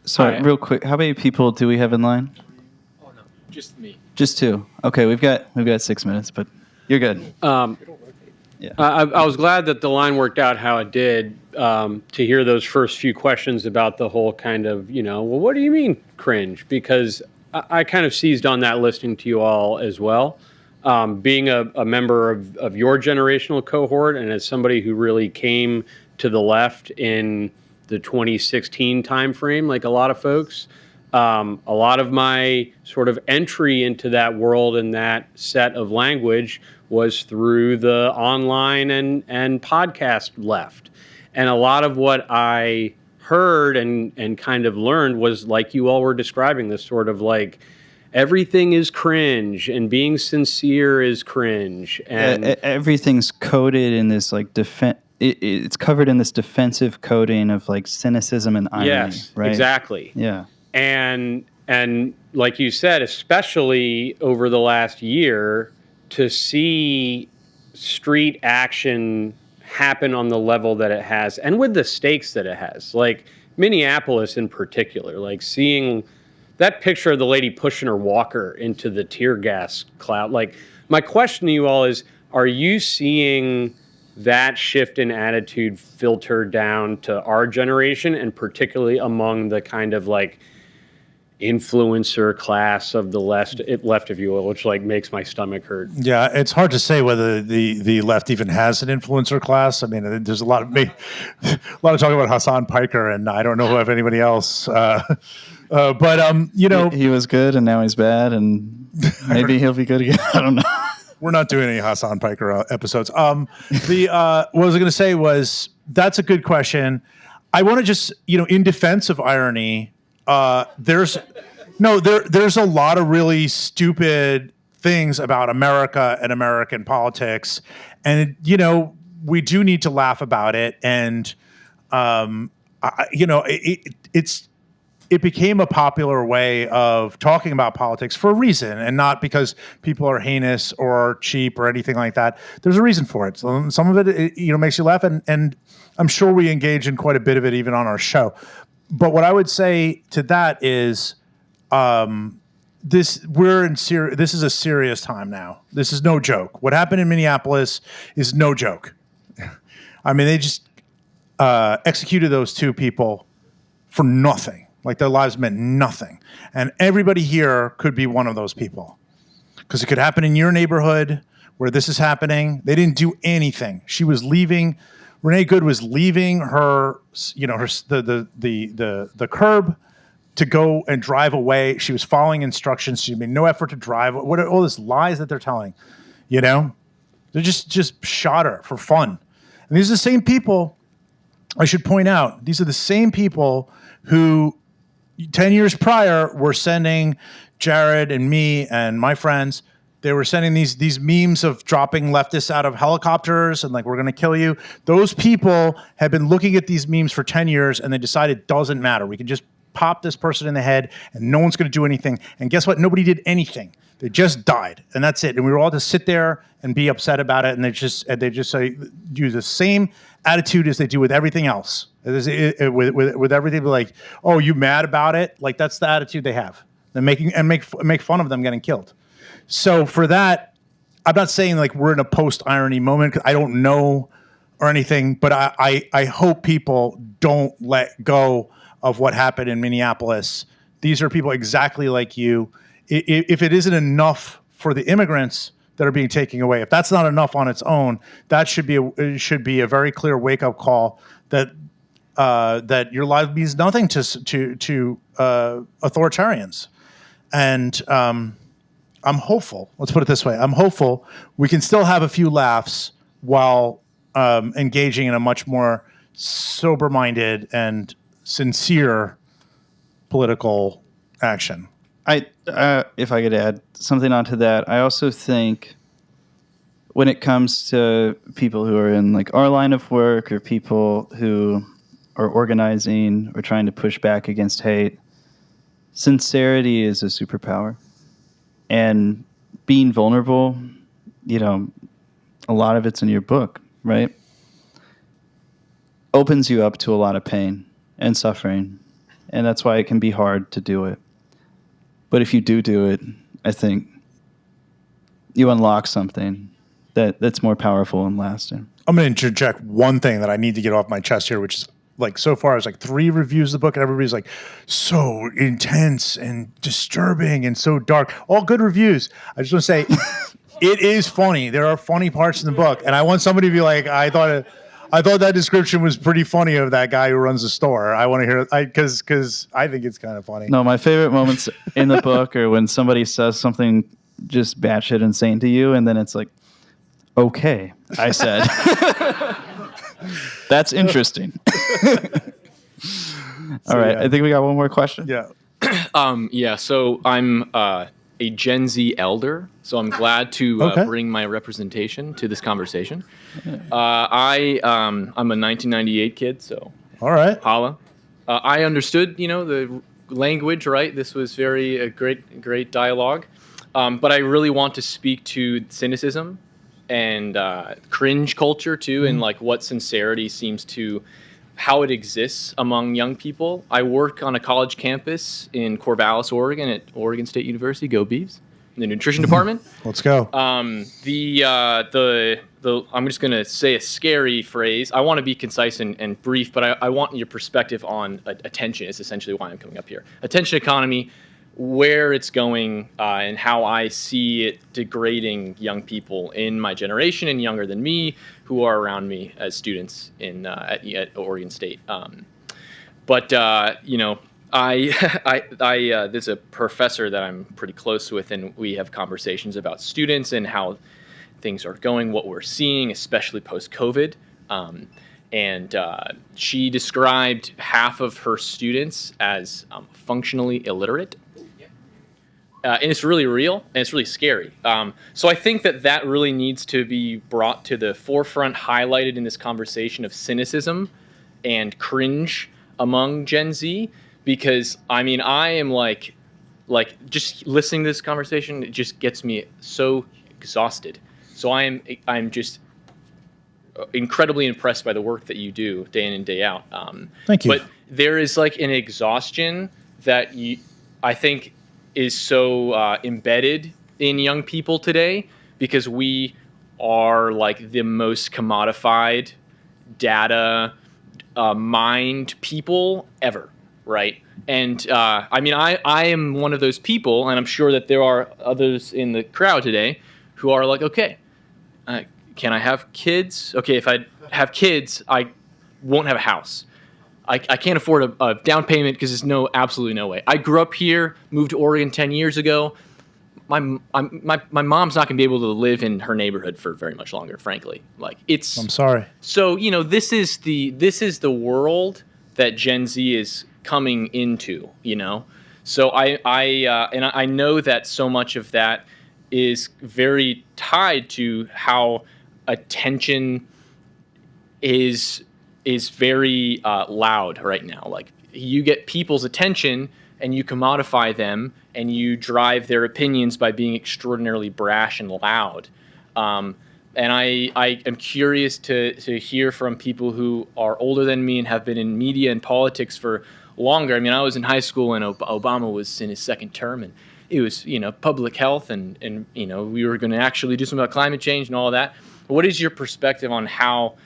Sorry, Hi. real quick. How many people do we have in line? Oh no, just me. Just two. Okay, we've got 6 minutes, but you're good. I was glad that the line worked out how it did. To hear those first few questions about the whole kind of, well, what do you mean cringe? Because I kind of seized on that listening to you all as well. Being a member of your generational cohort, and as somebody who really came to the left in the 2016 timeframe, like a lot of folks, a lot of my sort of entry into that world and that set of language was through the online and podcast left. And a lot of what I heard and kind of learned was like you all were describing, this sort of like, everything is cringe and being sincere is cringe. And Everything's coded in this like it's covered in this defensive coding of like cynicism and irony. yes, right? exactly. Yeah. And like you said, especially over the last year, to see street action happen on the level that it has and with the stakes that it has, like Minneapolis in particular, like seeing that picture of the lady pushing her walker into the tear gas cloud. Like, my question to you all is, are you seeing that shift in attitude filter down to our generation, and particularly among the kind of like influencer class of the left, if you will, which like makes my stomach hurt? Yeah, it's hard to say whether the left even has an influencer class. I mean, there's a lot of talk about Hassan Piker, and I don't know if anybody else. But he was good and now he's bad, and maybe he'll be good again. I don't know. we're not doing any Hassan Piker episodes. What I was going to say was, that's a good question. I want to just, in defense of irony, there's a lot of really stupid things about America and American politics, and we do need to laugh about it. And it's it became a popular way of talking about politics for a reason, and not because people are heinous or cheap or anything like that. There's a reason for it. So some of it, makes you laugh, and I'm sure we engage in quite a bit of it even on our show. But what I would say to that is, this is a serious time now. This is no joke. What happened in Minneapolis is no joke. I mean, they just executed those two people for nothing. Like, their lives meant nothing. And everybody here could be one of those people. Because it could happen in your neighborhood where this is happening. They didn't do anything. She was leaving. Renee Good was leaving her, the curb to go and drive away. She was following instructions. She made no effort to drive. What are all these lies that they're telling? They just shot her for fun. And these are the same people, I should point out, these are the same people who 10 years prior were sending Jared and me and my friends, they were sending these memes of dropping leftists out of helicopters and like, we're going to kill you. Those people have been looking at these memes for 10 years and they decided it doesn't matter. We can just pop this person in the head and no one's going to do anything. And guess what? Nobody did anything. They just died, and that's it. And we were all to sit there and be upset about it. And they just say, use the same attitude as they do with everything else. With everything, like, oh, you mad about it? Like, that's the attitude they have. They're make fun of them getting killed. So for that, I'm not saying like we're in a post-irony moment, 'cause I don't know or anything, but I hope people don't let go of what happened in Minneapolis. These are people exactly like you. If it isn't enough for the immigrants that are being taken away, if that's not enough on its own, that should be a very clear wake-up call that that your life means nothing to authoritarians. And I'm hopeful. Let's put it this way: I'm hopeful we can still have a few laughs while engaging in a much more sober-minded and sincere political action. If I could add something onto that, I also think when it comes to people who are in like our line of work or people who are organizing or trying to push back against hate, sincerity is a superpower. And being vulnerable, a lot of it's in your book, right? Opens you up to a lot of pain and suffering. And that's why it can be hard to do it. But if you do it, I think you unlock something that's more powerful and lasting. I'm going to interject one thing that I need to get off my chest here, which is like, so far, it's like 3 reviews of the book, and everybody's like, so intense and disturbing and so dark. All good reviews. I just want to say, it is funny. There are funny parts in the book, and I want somebody to be like, I thought that description was pretty funny of that guy who runs the store. I want to hear it because I think it's kind of funny. No, my favorite moments in the book are when somebody says something just batshit insane to you, and then it's like, okay, I said. That's interesting. All right, yeah. I think we got one more question. Yeah. So I'm a Gen Z elder, so I'm glad to bring my representation to this conversation. I'm a 1998 kid, so all right. Holla. I understood, the language, right? This was a great dialogue. But I really want to speak to cynicism and cringe culture too, and like what sincerity seems to, how it exists among young people. I work on a college campus in Corvallis, Oregon, at Oregon State University. Go Beavs! In the nutrition department. Let's go. I'm just gonna say a scary phrase. I want to be concise and brief, but I want your perspective on attention. Is essentially why I'm coming up here. Attention economy, where it's going, and how I see it degrading young people in my generation and younger than me who are around me as students at Oregon State. There's a professor that I'm pretty close with, and we have conversations about students and how things are going, what we're seeing, especially post-COVID. And she described half of her students as functionally illiterate. And it's really real, and it's really scary. So I think that really needs to be brought to the forefront, highlighted in this conversation of cynicism and cringe among Gen Z, because I mean, I am like just listening to this conversation, it just gets me so exhausted. So I'm just incredibly impressed by the work that you do day in and day out. Thank you. But there is like an exhaustion that I think is so embedded in young people today, because we are like the most commodified data mined people ever, right? And I mean, I am one of those people, and I'm sure that there are others in the crowd today who are like, okay, can I have kids? Okay, if I have kids, I won't have a house. I can't afford a down payment because there's absolutely no way. I grew up here, moved to Oregon 10 years ago. My mom's not going to be able to live in her neighborhood for very much longer, frankly. Like it's. I'm sorry. So this is the world that Gen Z is coming into. So I know that so much of that is very tied to how attention is very loud right now. Like you get people's attention and you commodify them and you drive their opinions by being extraordinarily brash and loud. And I am curious to hear from people who are older than me and have been in media and politics for longer. I mean, I was in high school when Obama was in his second term, and it was, public health and we were going to actually do something about climate change and all of that. What is your perspective on how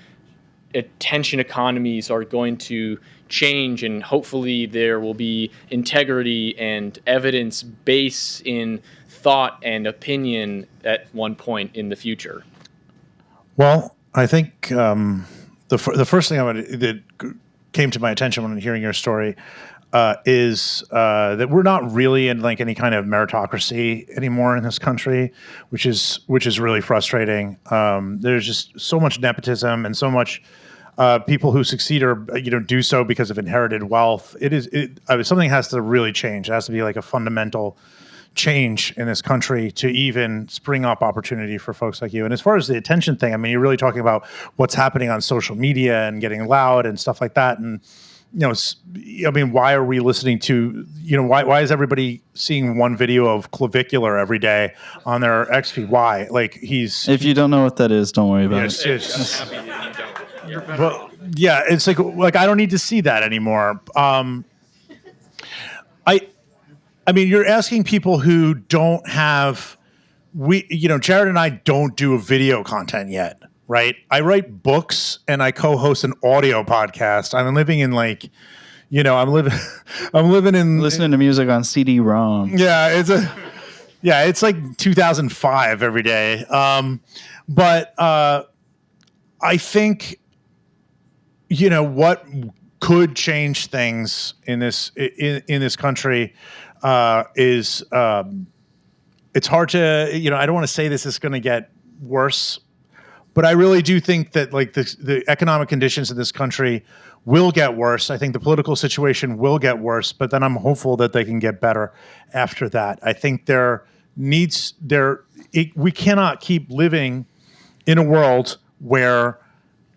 attention economies are going to change, and hopefully there will be integrity and evidence base in thought and opinion at one point in the future? Well, I think the first thing that came to my attention when hearing your story is that we're not really in like any kind of meritocracy anymore in this country, which is really frustrating. There's just so much nepotism and so much people who succeed or do so because of inherited wealth. Something has to really change. It has to be like a fundamental change in this country to even spring up opportunity for folks like you. And as far as the attention thing, I mean, you're really talking about what's happening on social media and getting loud and stuff like that. And I mean, why are we listening to, why is everybody seeing one video of Clavicular every day on their X feed? Why? Like if you don't know what that is, don't worry about it. It's like I don't need to see that anymore. I mean, you're asking people who don't have, Jared and I don't do a video content yet. Right. I write books and I co-host an audio podcast. I'm living in I'm living in listening to music on CD-ROM. Yeah. It's like 2005 every day. But I think, what could change things in this country is it's hard to, I don't want to say this is going to get worse. But I really do think that like the economic conditions in this country will get worse. I think the political situation will get worse, but then I'm hopeful that they can get better after that. I think we cannot keep living in a world where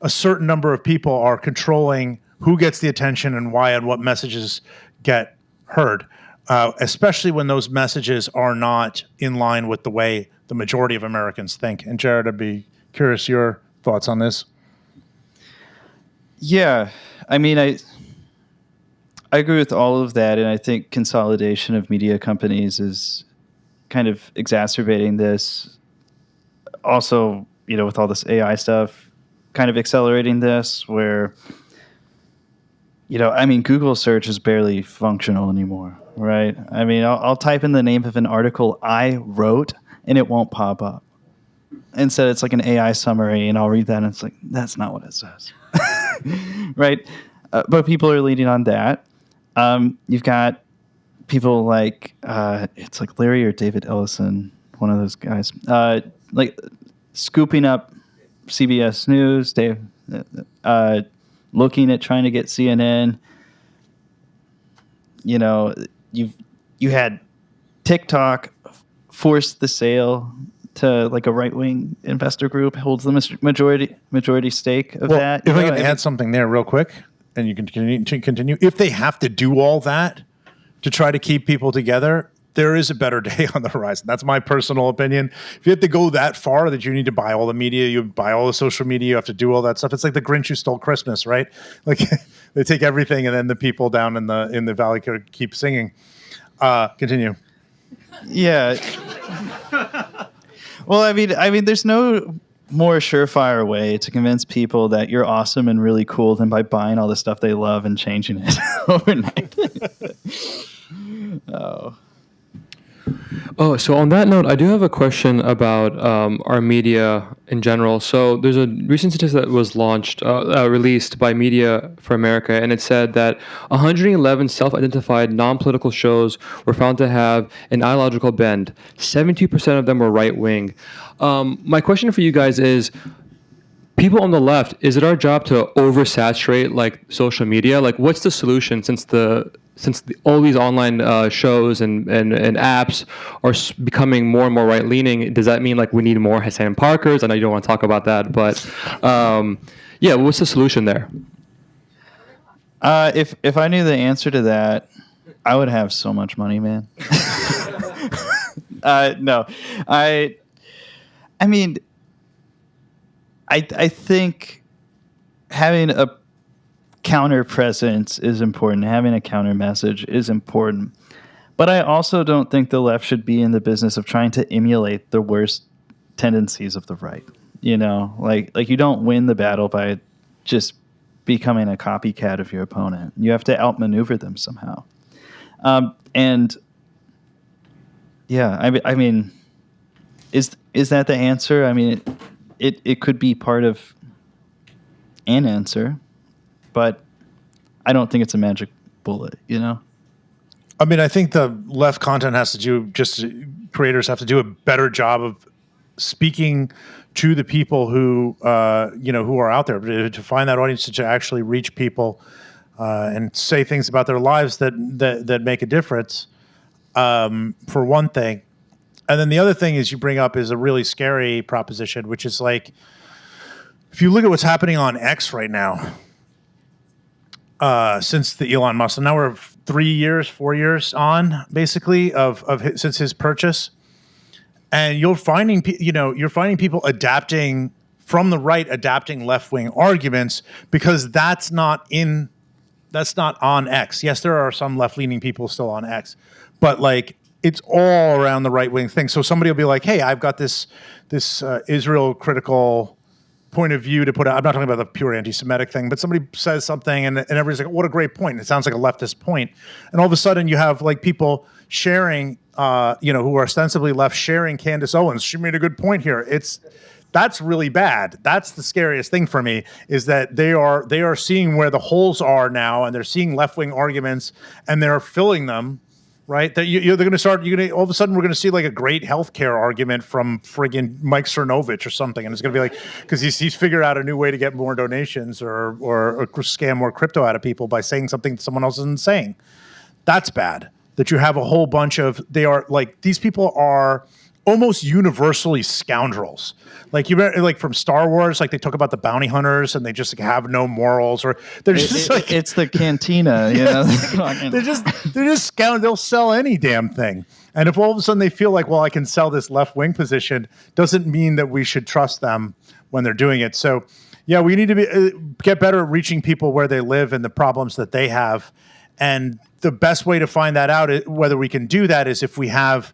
a certain number of people are controlling who gets the attention and why and what messages get heard, especially when those messages are not in line with the way the majority of Americans think. And Jared, I'd be curious your thoughts on this. Yeah, I mean, I agree with all of that, and I think consolidation of media companies is kind of exacerbating this. Also, with all this AI stuff, kind of accelerating this, where I mean, Google search is barely functional anymore, right? I mean, I'll type in the name of an article I wrote, and it won't pop up. Instead, it's like an AI summary, and I'll read that, and it's like, that's not what it says. Right? But people are leading on that. You've got people like, it's like Larry or David Ellison, one of those guys, like scooping up CBS News, looking at trying to get CNN. You had TikTok force the sale to like a right-wing investor group, holds the majority stake of that. If I can add something there real quick, and you can continue. If they have to do all that to try to keep people together, there is a better day on the horizon. That's my personal opinion. If you have to go that far that you need to buy all the media, you buy all the social media, you have to do all that stuff. It's like the Grinch who stole Christmas, right? Like they take everything, and then the people down in the valley keep singing. Continue. Yeah. Well, I mean, there's no more surefire way to convince people that you're awesome and really cool than by buying all the stuff they love and changing it overnight. Oh, so on that note, I do have a question about our media in general. So there's a recent statistic that was released by Media for America, and it said that 111 self-identified non-political shows were found to have an ideological bend. 72% of them were right-wing. My question for you guys is, people on the left, is it our job to oversaturate like social media? Like, what's the solution since all these online shows and apps are becoming more and more right leaning? Does that mean like we need more Hassan Parkers? I know you don't want to talk about that, but yeah, what's the solution there? If I knew the answer to that, I would have so much money, man. No, I mean, I think having a counter presence is important. Having a counter message is important. But I also don't think the left should be in the business of trying to emulate the worst tendencies of the right. You know, like you don't win the battle by just becoming a copycat of your opponent. You have to outmaneuver them somehow. And yeah, I mean, is that the answer? I mean, it could be part of an answer, but I don't think it's a magic bullet, you know? I mean, I think the left content has to do, just creators have to do a better job of speaking to the people who, who are out there, to find that audience, to actually reach people and say things about their lives that make a difference, for one thing. And then the other thing is you bring up is a really scary proposition, which is like, if you look at what's happening on X right now, since the Elon Musk, and now we're 4 years on, basically, since his purchase, and you're finding people adapting from the right, adapting left-wing arguments, because that's not on X. Yes, there are some left-leaning people still on X, but like, it's all around the right-wing thing. So somebody will be like, hey, I've got this Israel critical point of view to put out. I'm not talking about the pure anti-Semitic thing, but somebody says something and everybody's like, what a great point. It sounds like a leftist point. And all of a sudden you have like people sharing, who are ostensibly left, sharing Candace Owens. She made a good point here. That's really bad. That's the scariest thing for me, is that they are seeing where the holes are now, and they're seeing left-wing arguments and they're filling them. Right, that they're going to start. All of a sudden, we're going to see like a great healthcare argument from friggin' Mike Cernovich or something, and it's going to be like, because he's figured out a new way to get more donations or scam more crypto out of people by saying something that someone else isn't saying. That's bad. That you have a whole bunch of, they are like, these people are almost universally scoundrels. Like like from Star Wars, like they talk about the bounty hunters and they just like, have no morals, or they're just like, it's the cantina, you know. they're just scoundrels. They'll sell any damn thing. And if all of a sudden they feel like, well, I can sell this left-wing position, doesn't mean that we should trust them when they're doing it. So yeah, we need to get better at reaching people where they live and the problems that they have. And the best way to find that out, whether we can do that, is if we have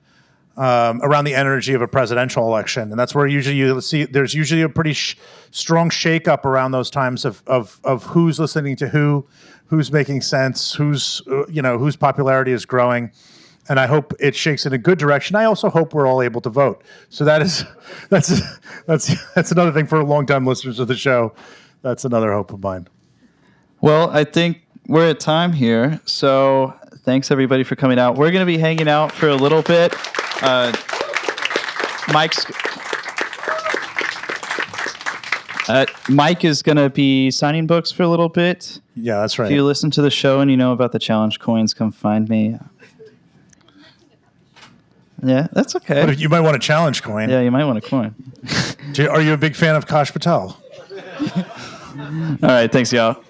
around the energy of a presidential election. And that's where usually you see there's usually a pretty strong shakeup around those times of who's listening to who's making sense, whose popularity is growing. And I hope it shakes in a good direction. I also hope we're all able to vote. So that's another thing for longtime listeners of the show. That's another hope of mine. Well, I think we're at time here. So thanks everybody for coming out. We're going to be hanging out for a little bit. Mike is going to be signing books for a little bit. Yeah, that's right. If you listen to the show and you know about the challenge coins, come find me. Yeah, that's okay. But you might want a challenge coin. Yeah, you might want a coin. Are you a big fan of Kash Patel? All right, thanks, y'all.